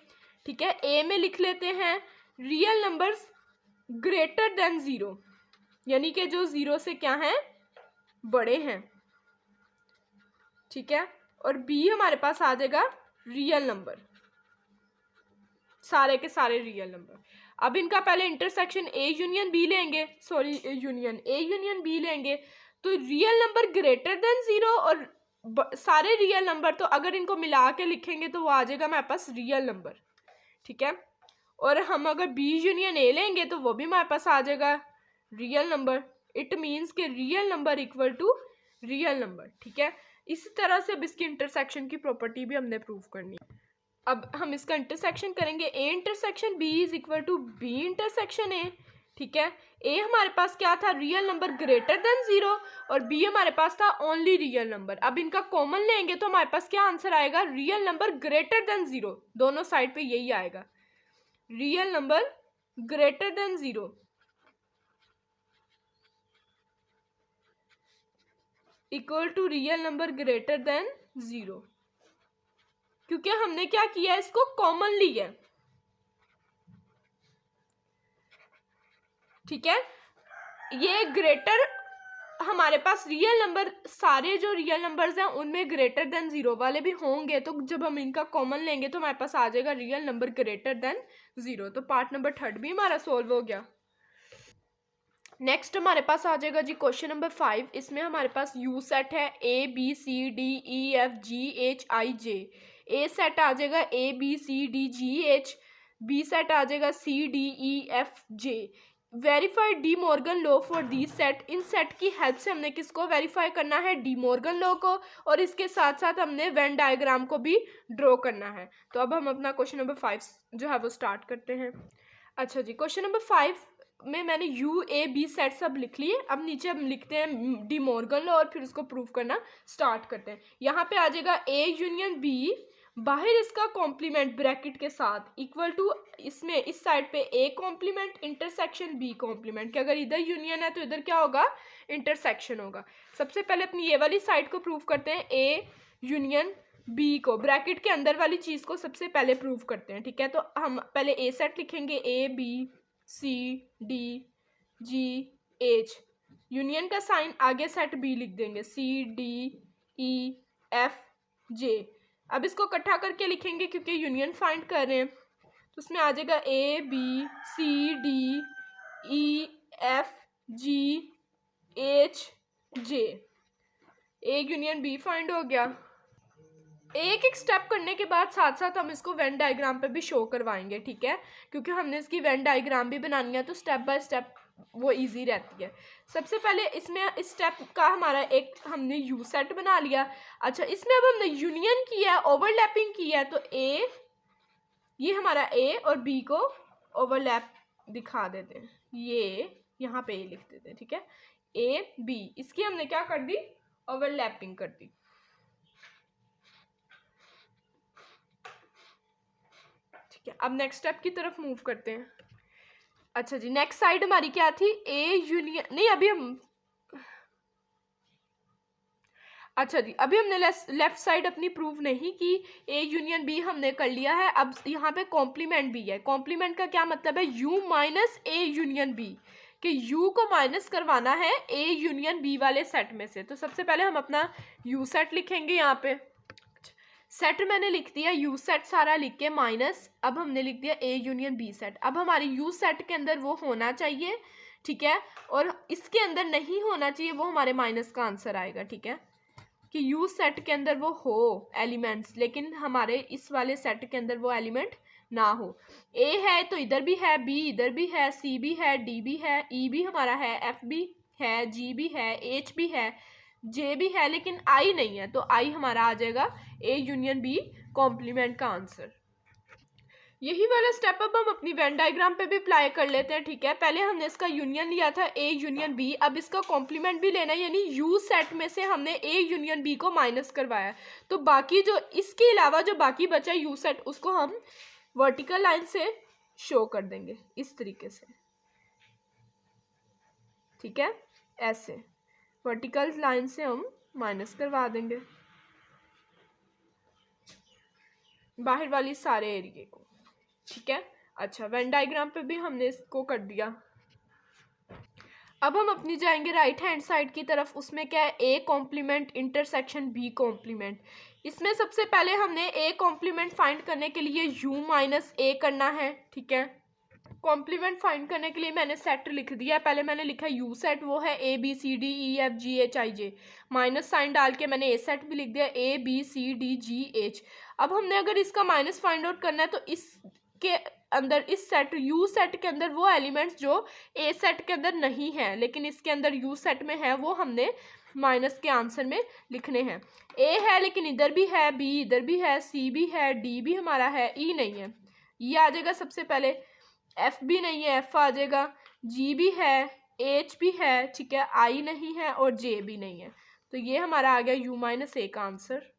ठीक है। A में लिख लेते हैं रियल नंबर्स ग्रेटर देन 0, यानी कि जो 0 से क्या है, बड़े हैं, ठीक है। और B हमारे पास आ जाएगा रियल नंबर, सारे के सारे रियल नंबर। अब इनका पहले इंटरसेक्शन A यूनियन B लेंगे, sorry union A union B लेंगे, तो रियल नंबर ग्रेटर देन 0 और सारे रियल नंबर, तो अगर इनको मिला के लिखेंगे तो वो आ जाएगा हमारे पास रियल नंबर, ठीक है। और हम अगर B यूनियन A लेंगे तो वो भी हमारे पास आ जाएगा रियल नंबर। इट मीन्स के रियल नंबर = रियल नंबर, ठीक है। इसी तरह से अब इसकी इंटरसेक्शन की प्रॉपर्टी भी हमने प्रूव करनी है। अब हम इसका इंटरसेक्शन करेंगे, A intersection B = B intersection A, ठीक है। A हमारे पास क्या था, रियल नंबर ग्रेटर देन 0, और B हमारे पास था ओनली रियल नंबर। अब इनका कॉमन लेंगे तो हमारे पास क्या आंसर आएगा, रियल नंबर ग्रेटर देन 0, दोनों साइड पे यही आएगा, real number greater than 0 = real number greater than 0, क्योंकि हमने क्या किया, इसको कॉमन लिया, ठीक है। ये ग्रेटर हमारे पास रियल नंबर, सारे जो रियल नंबर्स हैं उनमें ग्रेटर देन 0 वाले भी होंगे, तो जब हम इनका कॉमन लेंगे तो हमारे पास आ जाएगा रियल नंबर ग्रेटर देन 0। तो पार्ट नंबर 3 भी हमारा सोल्व हो गया। नेक्स्ट हमारे पास आ जाएगा जी क्वेश्चन नंबर 5। इसमें हमारे पास U सेट है, ABCDEFGHIJ। A सेट आ जाएगा ABCDGH, B सेट आ जाएगा CDEFJ। Verify D Morgan law for the set. In set की हेल्प से हमने किसको वेरीफाई करना है, डी मॉर्गन लॉ को, और इसके साथ साथ हमने वेन डायग्राम को भी ड्रॉ करना है। तो अब हम अपना क्वेश्चन नंबर 5 जो है वो स्टार्ट करते हैं। अच्छा जी, क्वेश्चन नंबर 5 में मैंने UAB सेट सब लिख लिए। अब नीचे हम लिखते हैं डी मॉर्गन लॉ और फिर उसको प्रूव करना स्टार्ट करते हैं। यहाँ पे आ जाएगा A यूनियन B बाहर इसका कॉम्प्लीमेंट ब्रैकेट के साथ इक्वल टू, इसमें इस साइड पे A complement intersection B complement, कि अगर इधर यूनियन है तो इधर क्या होगा, इंटरसेक्शन होगा। सबसे पहले अपनी ये वाली साइड को प्रूव करते हैं, ए यूनियन बी को, ब्रैकेट के अंदर वाली चीज़ को सबसे पहले प्रूव करते हैं, ठीक है। तो हम पहले ए सेट लिखेंगे, A B C D G H, union का साइन आगे सेट बी लिख देंगे, सी डी ई एफ जे। अब इसको इकट्ठा करके लिखेंगे क्योंकि यूनियन फाइंड कर रहे हैं, तो उसमें आ जाएगा A B C D E F G H J, A union B find हो गया। एक एक स्टेप करने के बाद साथ साथ हम इसको वेन डायग्राम पे भी शो करवाएंगे, ठीक है, क्योंकि हमने इसकी वेन डायग्राम भी बनानी है, तो स्टेप बाय स्टेप वो इजी रहती है। सबसे पहले इसमें इस स्टेप का हमारा एक हमने यू सेट बना लिया। अच्छा, इसमें अब हमने यूनियन किया है, ओवरलैपिंग किया है, तो ए, ये हमारा ए और बी को ओवरलैप दिखा देते हैं, ये यहाँ पे ए लिख देते हैं, ठीक है, ए बी, इसकी हमने क्या कर दी, ओवरलैपिंग कर दी। ठीक है, अब नेक्स्ट स्टेप की तरफ मूव करते हैं। अच्छा जी, नेक्स्ट साइड हमारी क्या थी, ए यूनियन, नहीं अभी हम, अच्छा जी, अभी हमने लेफ्ट साइड अपनी प्रूव नहीं की, ए यूनियन बी हमने कर लिया है। अब यहाँ पे कॉम्प्लीमेंट भी है। कॉम्प्लीमेंट का क्या मतलब है, U minus A union B, कि यू को माइनस करवाना है ए यूनियन बी वाले सेट में से। तो सबसे पहले हम अपना यू सेट लिखेंगे, यहाँ पे सेट मैंने लिख दिया, यू सेट सारा लिख के माइनस, अब हमने लिख दिया ए यूनियन बी सेट। अब हमारी यू सेट के अंदर वो होना चाहिए, ठीक है, और इसके अंदर नहीं होना चाहिए, वो हमारे माइनस का आंसर आएगा, ठीक है, कि यू सेट के अंदर वो हो एलिमेंट्स, लेकिन हमारे इस वाले सेट के अंदर वो एलिमेंट ना हो। ए है तो इधर भी है, बी इधर भी है, सी भी है, डी भी है, ई भी हमारा है, एफ भी है, जी भी है, एच भी है, जे भी है, लेकिन आई नहीं है, तो आई हमारा आ जाएगा ए यूनियन बी कॉम्प्लीमेंट का आंसर। यही वाला स्टेप अब हम अपनी वेन डायग्राम पे भी अप्लाई कर लेते हैं, ठीक है। पहले हमने इसका यूनियन लिया था ए यूनियन बी, अब इसका कॉम्प्लीमेंट भी लेना है, यानी यू सेट में से हमने ए यूनियन बी को माइनस करवाया, तो बाकी जो इसके अलावा जो बाकी बचा यू सेट, उसको हम वर्टिकल लाइन से शो कर देंगे इस तरीके से, ठीक है, ऐसे वर्टिकल लाइन से हम माइनस करवा देंगे बाहर वाली सारे एरिए को, ठीक है। अच्छा, वेन डायग्राम पे भी हमने इसको कर दिया। अब हम अपनी जाएंगे राइट हैंड साइड की तरफ, उसमें क्या है, A complement intersection B complement. इसमें सबसे पहले हमने ए कॉम्प्लीमेंट फाइंड करने के लिए यू माइनस ए करना है, ठीक है। कॉम्प्लीमेंट फाइंड करने के लिए मैंने सेट लिख दिया, पहले मैंने लिखा यू सेट, वो है A B C D E F G H I J, minus sign डाल के मैंने ए सेट भी लिख दिया, A B C D G H. अब हमने अगर इसका माइनस फाइंड आउट करना है, तो इसके अंदर, इस सेट यू सेट के अंदर वो एलिमेंट्स जो ए सेट के अंदर नहीं है लेकिन इसके अंदर यू सेट में है, वो हमने माइनस के आंसर में लिखने हैं। ए है लेकिन इधर भी है, बी इधर भी है, सी भी है, डी भी हमारा है, ई नहीं है, ये आ जाएगा सबसे पहले, एफ भी नहीं है, एफ आ जाएगा, जी भी है, एच भी है, ठीक है, आई नहीं है और जे भी नहीं है, तो ये हमारा आ गया यू माइनस ए का आंसर।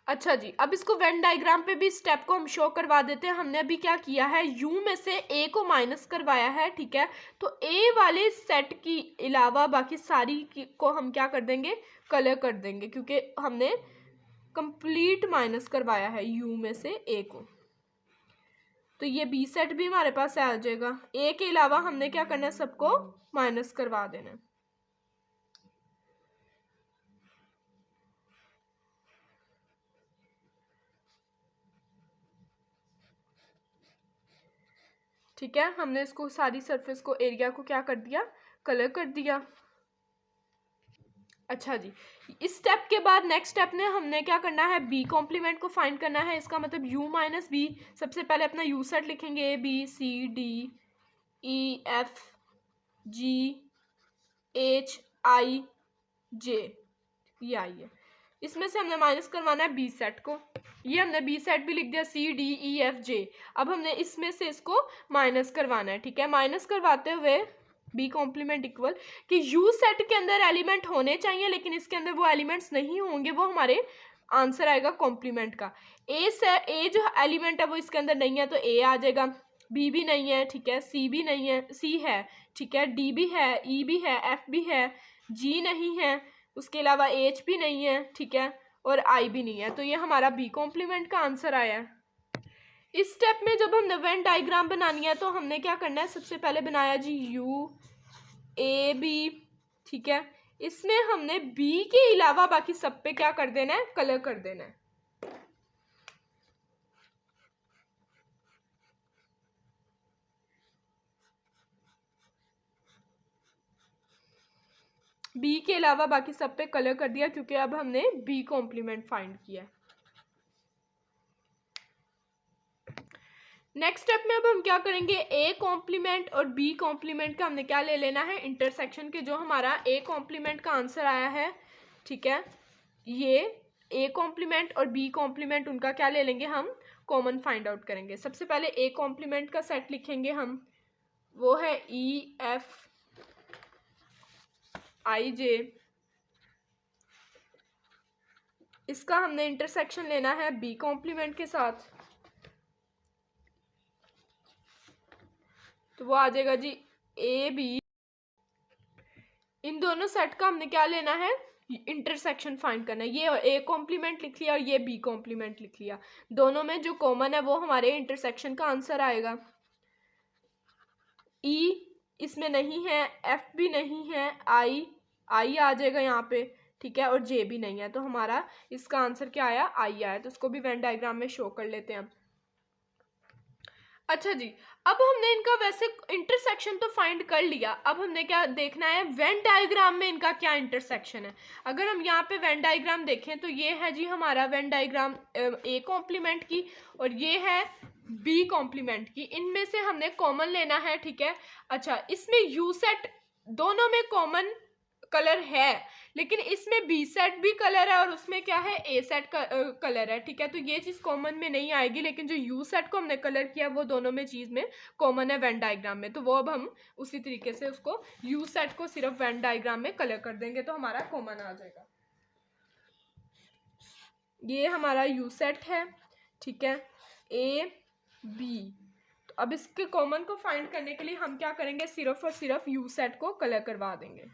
अच्छा जी, अब इसको वेन डायग्राम पे भी स्टेप को हम शो करवा देते हैं। हमने अभी क्या किया है, यू में से ए को माइनस करवाया है, ठीक है, तो ए वाले सेट की अलावा बाकी सारी को हम क्या कर देंगे, कलर कर देंगे, क्योंकि हमने कंप्लीट माइनस करवाया है यू में से ए को, तो ये बी सेट भी हमारे पास आ जाएगा। ए के अलावा हमने क्या करना है, सबको माइनस करवा देना है, ठीक है। हमने इसको सारी सरफेस को, एरिया को क्या कर दिया, कलर कर दिया। अच्छा जी, इस स्टेप के बाद नेक्स्ट स्टेप में हमने क्या करना है, बी कॉम्प्लीमेंट को फाइंड करना है। इसका मतलब यू माइनस बी, सबसे पहले अपना यू सेट लिखेंगे, A B C D E F G H I J, ये आई है, इसमें से हमने माइनस करवाना है बी सेट को, ये हमने बी सेट भी लिख दिया, सी डी ई एफ जे। अब हमने इसमें से इसको माइनस करवाना है, ठीक है। माइनस करवाते हुए बी कॉम्प्लीमेंट इक्वल कि यू सेट के अंदर एलिमेंट होने चाहिए लेकिन इसके अंदर वो एलिमेंट्स नहीं होंगे, वो हमारे आंसर आएगा कॉम्प्लीमेंट का। ए जो एलिमेंट है वो इसके अंदर नहीं है तो ए आ जाएगा, बी भी नहीं है, ठीक है, सी भी नहीं है, सी है, ठीक है, डी भी है, ई भी है, एफ भी है, जी नहीं है, उसके अलावा एच भी नहीं है, ठीक है, और आई भी नहीं है, तो ये हमारा बी कॉम्प्लीमेंट का आंसर आया है। इस स्टेप में जब हमने वेन डायग्राम बनानी है तो हमने क्या करना है, सबसे पहले बनाया जी यू ए बी, ठीक है, इसमें हमने बी के अलावा बाकी सब पे क्या कर देना है, कलर कर देना है। बी के अलावा बाकी सब पे कलर कर दिया क्योंकि अब हमने बी कॉम्प्लीमेंट फाइंड किया। नेक्स्ट स्टेप में अब हम क्या करेंगे, ए कॉम्प्लीमेंट और बी कॉम्प्लीमेंट का हमने क्या ले लेना है, इंटरसेक्शन के जो हमारा ए कॉम्प्लीमेंट का आंसर आया है, ठीक है, ये ए कॉम्प्लीमेंट और बी कॉम्प्लीमेंट उनका क्या ले लेंगे, हम कॉमन फाइंड आउट करेंगे। सबसे पहले ए कॉम्प्लीमेंट का सेट लिखेंगे हम, वो है ई एफ आई जे, इसका हमने इंटरसेक्शन लेना है बी कॉम्प्लीमेंट के साथ, तो वो आ जाएगा जी ए बी। इन दोनों सेट का हमने क्या लेना है, इंटरसेक्शन फाइंड करना है। ये ए कॉम्प्लीमेंट लिख लिया और ये बी कॉम्प्लीमेंट लिख लिया, दोनों में जो कॉमन है वो हमारे इंटरसेक्शन का आंसर आएगा। ई इसमें नहीं है, एफ भी नहीं है, आई आ जाएगा यहाँ पे, ठीक है, और जे भी नहीं है, तो हमारा इसका आंसर क्या आया, आई आया। तो उसको भी वेन डायग्राम में शो कर लेते हैं। अच्छा जी, अब हमने इनका वैसे इंटरसेक्शन तो फाइंड कर लिया, अब हमने क्या देखना है, वेन डायग्राम में इनका क्या इंटरसेक्शन है। अगर हम यहाँ पे वेन डायग्राम देखें तो ये है जी हमारा वेन डायग्राम ए कॉम्प्लीमेंट की और ये है बी कॉम्प्लीमेंट की, इनमें से हमने कॉमन लेना है, ठीक है। अच्छा, इसमें यू सेट दोनों में कॉमन कलर है, लेकिन इसमें बी सेट भी कलर है और उसमें क्या है, ए सेट का कलर है, ठीक है, तो ये चीज़ कॉमन में नहीं आएगी, लेकिन जो यू सेट को हमने कलर किया वो दोनों में चीज़ में कॉमन है वेन डायग्राम में, तो वो अब हम उसी तरीके से उसको यू सेट को सिर्फ वेन डायग्राम में कलर कर देंगे तो हमारा कॉमन आ जाएगा। ये हमारा यू सेट है, ठीक है, ए बी। तो अब इसके कॉमन को फाइंड करने के लिए हम क्या करेंगे, सिर्फ और सिर्फ यू सेट को कलर करवा देंगे,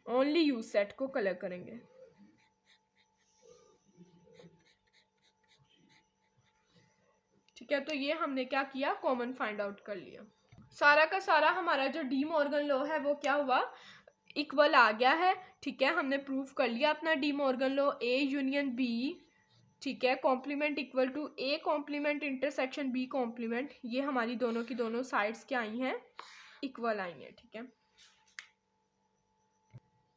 ओनली यू सेट को कलर करेंगे। ठीक है, तो ये हमने क्या किया, कॉमन फाइंड आउट कर लिया। सारा का सारा हमारा जो डी मॉर्गन लॉ है वो क्या हुआ, इक्वल आ गया है, ठीक है, हमने प्रूव कर लिया अपना De Morgan law, A union B, ठीक है, complement equal to A complement intersection B complement, ये हमारी दोनों की दोनों साइड्स क्या आई हैं, इक्वल आई हैं, ठीक है।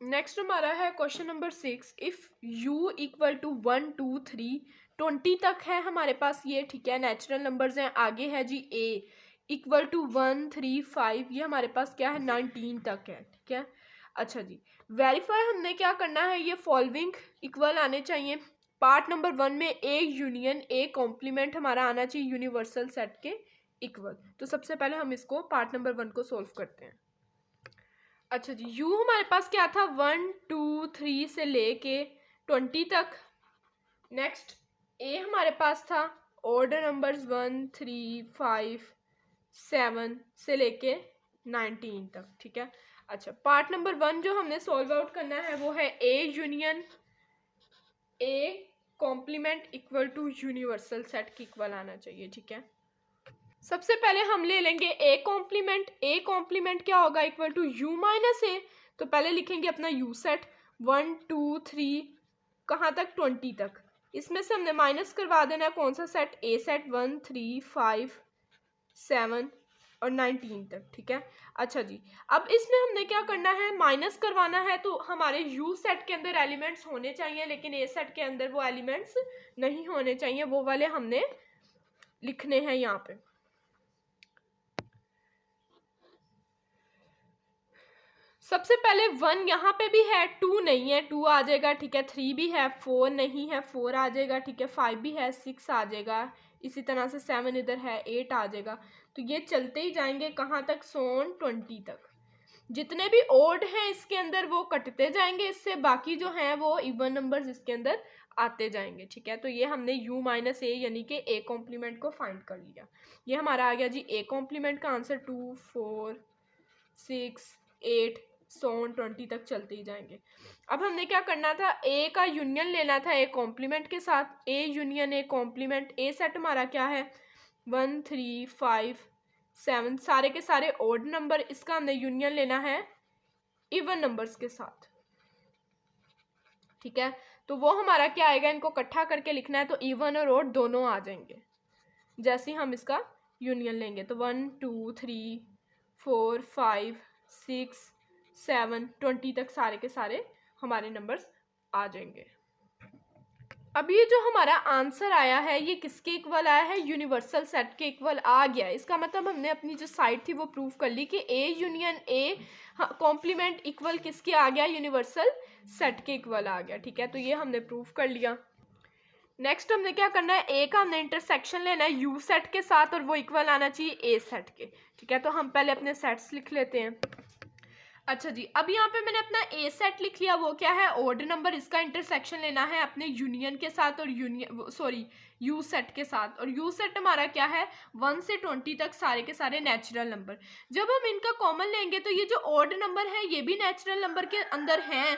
नेक्स्ट हमारा है question number 6, if u equal to 1 2 3 20 तक है हमारे पास ये, ठीक है, नेचुरल नंबर्स हैं। आगे है जी a इक्वल टू 1 3 5, ये हमारे पास क्या है, 19 तक है, ठीक है। अच्छा जी, वेरीफाई हमने क्या करना है, ये फॉलोइंग इक्वल आने चाहिए। पार्ट नंबर 1 में a यूनियन a कॉम्प्लीमेंट हमारा आना चाहिए यूनिवर्सल सेट के इक्वल। तो सबसे पहले हम इसको पार्ट नंबर 1 को सोल्व करते हैं। अच्छा जी, u हमारे पास क्या था, 1 2 3 से लेके 20 तक। नेक्स्ट a हमारे पास था ऑर्डर नंबर्स 1 3 5 7 से लेके 19 तक, ठीक है। अच्छा, पार्ट नंबर 1 जो हमने सॉल्व आउट करना है वो है a union a complement equal to universal set की इक्वल आना चाहिए, ठीक है। सबसे पहले हम ले लेंगे ए कॉम्प्लीमेंट क्या होगा, इक्वल टू यू माइनस ए। तो पहले लिखेंगे अपना यू सेट 1 2 3 कहाँ तक, 20 तक। इसमें से हमने माइनस करवा देना है कौन सा सेट, ए सेट 1 3 5 7 और 19 तक, ठीक है। अच्छा जी, अब इसमें हमने क्या करना है, माइनस करवाना है, तो हमारे यू सेट के अंदर एलिमेंट्स होने चाहिए, लेकिन ए सेट के अंदर वो एलिमेंट्स नहीं होने चाहिए, वो वाले हमने लिखने हैं यहाँ पे। सबसे पहले 1 यहाँ पे भी है, 2 नहीं है, 2 आ जाएगा, ठीक है, 3 भी है, 4 नहीं है, 4 आ जाएगा, ठीक है, 5 भी है, 6 आ जाएगा, इसी तरह से 7 इधर है, 8 आ जाएगा। तो ये चलते ही जाएंगे कहाँ तक, सोन 20 तक। जितने भी ओड हैं इसके अंदर वो कटते जाएंगे इससे, बाकी जो हैं वो इवन नंबर्स इसके अंदर आते जाएंगे। ठीक है, तो ये हमने u माइनस ए यानी कि a कॉम्प्लीमेंट को फाइंड कर लिया। ये हमारा आ गया जी a कॉम्प्लीमेंट का आंसर 2 4 6 8 20 तक चलते ही जाएंगे। अब हमने क्या करना था, a का यूनियन लेना था a कॉम्प्लीमेंट के साथ। a union a complement, a set हमारा क्या है 1 3 5 7, सारे के सारे ओड नंबर, इसका हमने यूनियन लेना है इवन नंबर्स के साथ। ठीक है, तो वो हमारा क्या आएगा, इनको इकट्ठा करके लिखना है तो इवन और ओड दोनों आ जाएंगे जैसे हम इसका यूनियन लेंगे। तो 1 2 3 4 5 6 7 20 तक सारे के सारे हमारे नंबर्स आ जाएंगे। अब ये जो हमारा आंसर आया है ये किसके इक्वल आया है, यूनिवर्सल सेट के इक्वल आ गया। इसका मतलब हमने अपनी जो साइड थी वो प्रूव कर ली कि A union A complement equal किसके आ गया, यूनिवर्सल सेट के इक्वल आ गया। ठीक है, तो ये हमने प्रूव कर लिया। नेक्स्ट हमने क्या करना है, ए का हमने इंटरसेक्शन लेना है यू सेट के साथ और वो इक्वल आना चाहिए ए सेट के। ठीक है, तो हम पहले अपने सेट्स लिख लेते हैं। अच्छा जी, अब यहाँ पे मैंने अपना ए सेट लिख लिया, वो क्या है ओड नंबर, इसका इंटरसेक्शन लेना है अपने यूनियन के साथ और यू सेट के साथ। और यू सेट हमारा क्या है 1 से 20 तक सारे के सारे नेचुरल नंबर। जब हम इनका कॉमन लेंगे तो ये जो ओड नंबर है ये भी नेचुरल नंबर के अंदर हैं।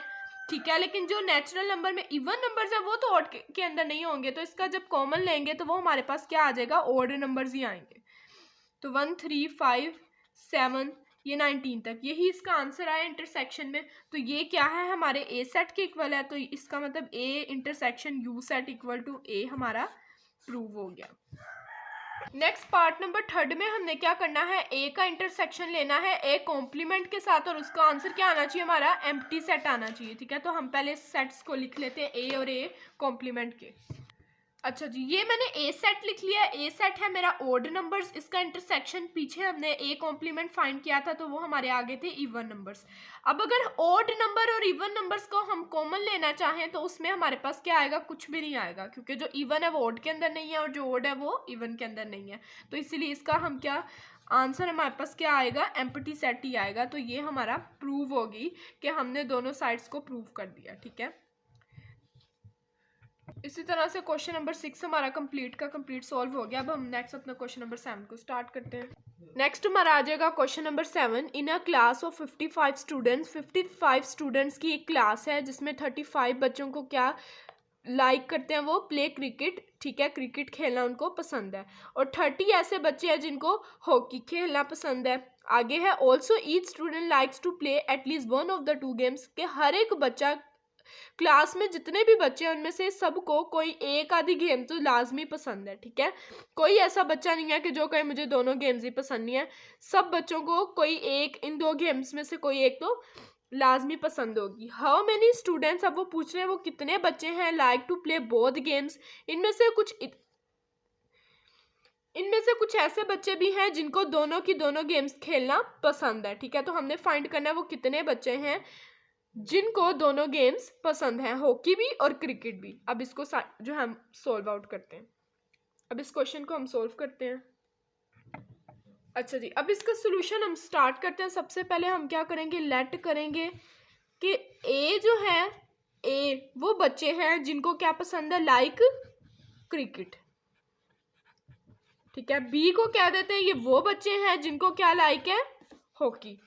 ठीक है, लेकिन जो नेचुरल नंबर में इवन नंबर्स है वो तो ओड के अंदर नहीं होंगे, तो इसका जब कॉमन लेंगे तो वो हमारे पास क्या आ जाएगा, ओड नंबर्स ही आएंगे। तो 1 3 5 7 ये 19 तक, यही इसका आंसर आया इंटरसेक्शन में। तो ये क्या है हमारे ए सेट के इक्वल है, तो इसका मतलब A intersection U set equal to A हमारा प्रूव हो गया। नेक्स्ट पार्ट नंबर 3 में हमने क्या करना है, ए का इंटरसेक्शन लेना है ए कॉम्प्लीमेंट के साथ और उसका आंसर क्या आना चाहिए, हमारा एम्प्टी सेट आना चाहिए। ठीक है, तो हम पहले सेट्स को लिख लेते हैं ए और ए कॉम्प्लीमेंट के। अच्छा जी, ये मैंने ए सेट लिख लिया। ए सेट है मेरा ओड नंबर्स, इसका इंटरसेक्शन पीछे हमने ए कॉम्प्लीमेंट फाइंड किया था तो वो हमारे आगे थे इवन नंबर्स। अब अगर ओड नंबर और इवन नंबर्स को हम कॉमन लेना चाहें तो उसमें हमारे पास क्या आएगा, कुछ भी नहीं आएगा, क्योंकि जो इवन है वो ओड के अंदर नहीं है और जो ओड है वो इवन के अंदर नहीं है। तो इसीलिए इसका हम क्या आंसर हमारे पास क्या आएगा, एम्प्टी सेट ही आएगा। तो ये हमारा प्रूव होगी कि हमने दोनों साइड्स को प्रूव कर दिया। ठीक है, इसी तरह से क्वेश्चन नंबर 6 हमारा कंप्लीट सॉल्व हो गया। अब हम नेक्स्ट अपना क्वेश्चन नंबर 7 को स्टार्ट करते हैं। नेक्स्ट हमारा आ जाएगा question number 7। In a class of 55 students, 55 students की एक क्लास है जिसमें 35 बच्चों को क्या लाइक करते हैं, वो प्ले क्रिकेट। ठीक है, क्रिकेट खेलना उनको पसंद है। और 30 ऐसे बच्चे हैं जिनको हॉकी खेलना पसंद है। आगे है also each student likes to play at least one of the 2 games, के हर एक बच्चा क्लास में जितने भी बच्चे हैं उनमें से सबको कोई एक आधी गेम तो लाजमी पसंद है। ठीक है, कोई ऐसा बच्चा नहीं है कि जो कहे मुझे दोनों गेम्स ही पसंद नहीं है, सब बच्चों को कोई एक इन 2 गेम्स में से कोई एक तो लाजमी पसंद होगी। हाउ मेनी स्टूडेंट्स, अब वो पूछ रहे हैं वो कितने बच्चे हैं like to play both games, इनमें से कुछ ऐसे बच्चे भी हैं जिनको दोनों की दोनों गेम्स खेलना पसंद है। ठीक है, तो हमने फाइंड करना है वो कितने बच्चे हैं जिनको दोनों गेम्स पसंद हैं, हॉकी भी और क्रिकेट भी। अब इसको जो हम सॉल्व आउट करते हैं, अब इस क्वेश्चन को हम सॉल्व करते हैं। अच्छा जी, अब इसका सॉल्यूशन हम स्टार्ट करते हैं। सबसे पहले हम क्या करेंगे, लेट करेंगे कि ए जो है, ए वो बच्चे हैं जिनको क्या पसंद है, लाइक क्रिकेट। ठीक है, बी को कह देते हैं ये वो बच्चे हैं जिनको क्या लाइक है, हॉकी।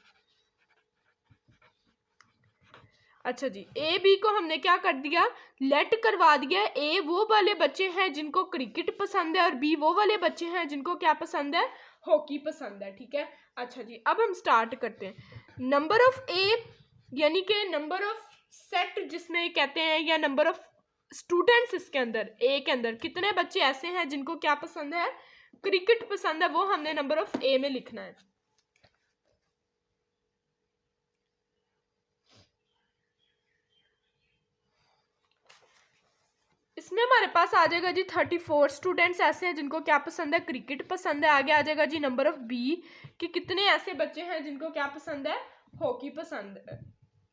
अच्छा जी, ए बी को हमने क्या कर दिया, लेट करवा दिया। ए वो वाले बच्चे हैं जिनको क्रिकेट पसंद है और बी वो वाले बच्चे हैं जिनको क्या पसंद है, हॉकी पसंद है। ठीक है, अच्छा जी, अब हम स्टार्ट करते हैं। नंबर ऑफ ए यानी कि नंबर ऑफ सेट जिसमें कहते हैं, या नंबर ऑफ स्टूडेंट्स इसके अंदर, ए के अंदर कितने बच्चे ऐसे हैं जिनको क्या पसंद है, क्रिकेट पसंद है, वो हमने नंबर ऑफ ए में लिखना है। इसमें हमारे पास आ जाएगा जी 34 स्टूडेंट्स ऐसे हैं जिनको क्या पसंद है, क्रिकेट पसंद है। आगे आ जाएगा जी नंबर ऑफ बी कि कितने ऐसे बच्चे हैं जिनको क्या पसंद है, हॉकी पसंद है।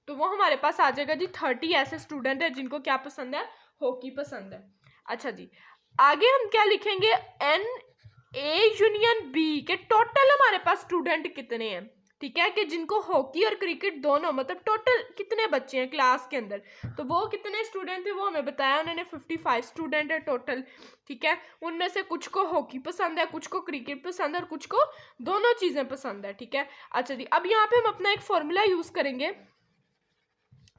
तो वो हमारे पास आ जाएगा जी 30 ऐसे स्टूडेंट है जिनको क्या पसंद है, हॉकी पसंद है। अच्छा जी, आगे हम क्या लिखेंगे, एन ए यूनियन बी के टोटल हमारे पास स्टूडेंट कितने हैं। ठीक है, कि जिनको हॉकी और क्रिकेट दोनों, मतलब टोटल कितने बच्चे हैं क्लास के अंदर, तो वो कितने स्टूडेंट थे वो हमें बताया उन्होंने, 55 स्टूडेंट है टोटल। ठीक है, उनमें से कुछ को हॉकी पसंद है, कुछ को क्रिकेट पसंद है और कुछ को दोनों चीजें पसंद है। ठीक है, अच्छा जी, अब यहाँ पे हम अपना एक फॉर्मूला यूज करेंगे।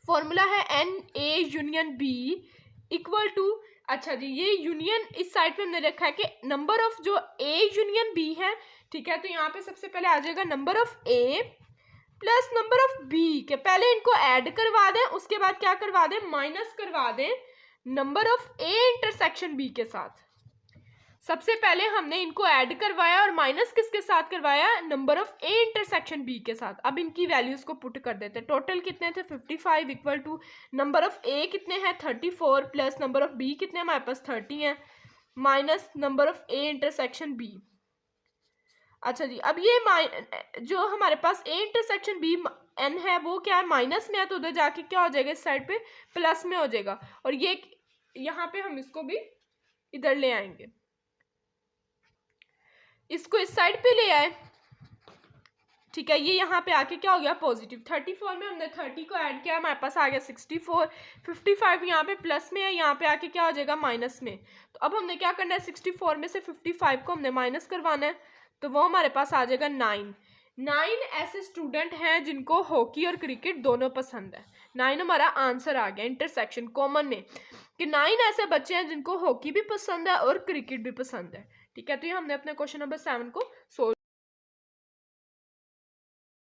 फॉर्मूला है NA union B equal to, अच्छा जी, ये यूनियन इस साइड पे हमने रखा है कि नंबर ऑफ जो A यूनियन B है। ठीक है, तो यहाँ पे सबसे पहले आ जाएगा number of A plus number of B के, पहले इनको ऐड करवा दें, उसके बाद क्या करवा दें, माइनस करवा दें number of A intersection B के साथ। सबसे पहले हमने इनको ऐड करवाया और माइनस किसके साथ करवाया, number of A intersection B के साथ। अब इनकी वैल्यूज को पुट कर देते हैं, टोटल कितने थे 55 equal to number of A कितने हैं 34 प्लस नंबर ऑफ B कितने हमारे पास 30 है minus number of A intersection B। अच्छा जी, अब ये जो हमारे पास A इंटरसेक्शन B n है वो क्या है, माइनस में है, तो उधर जाके क्या हो जाएगा, इस साइड पे प्लस में हो जाएगा, और ये यहाँ पे हम इसको भी इधर ले आएंगे, इसको इस साइड पे ले आए। ठीक है, ये यहाँ पे आके क्या हो गया, पॉजिटिव। 34 में हमने 30 को ऐड किया, हमारे पास आ गया 64। 55 यहाँ पे प्लस में है, यहाँ पे आके क्या हो जाएगा, माइनस में। तो अब हमने क्या करना है, 64 में से 55 को हमने माइनस करवाना है, तो वो हमारे पास आ जाएगा 9 ऐसे स्टूडेंट हैं जिनको हॉकी और क्रिकेट दोनों पसंद है। 9 हमारा आंसर आ गया इंटरसेक्शन कॉमन में, कि 9 ऐसे बच्चे हैं जिनको हॉकी भी पसंद है और क्रिकेट भी पसंद है। ठीक है, तो ये हमने अपने क्वेश्चन नंबर 7 को सोल्व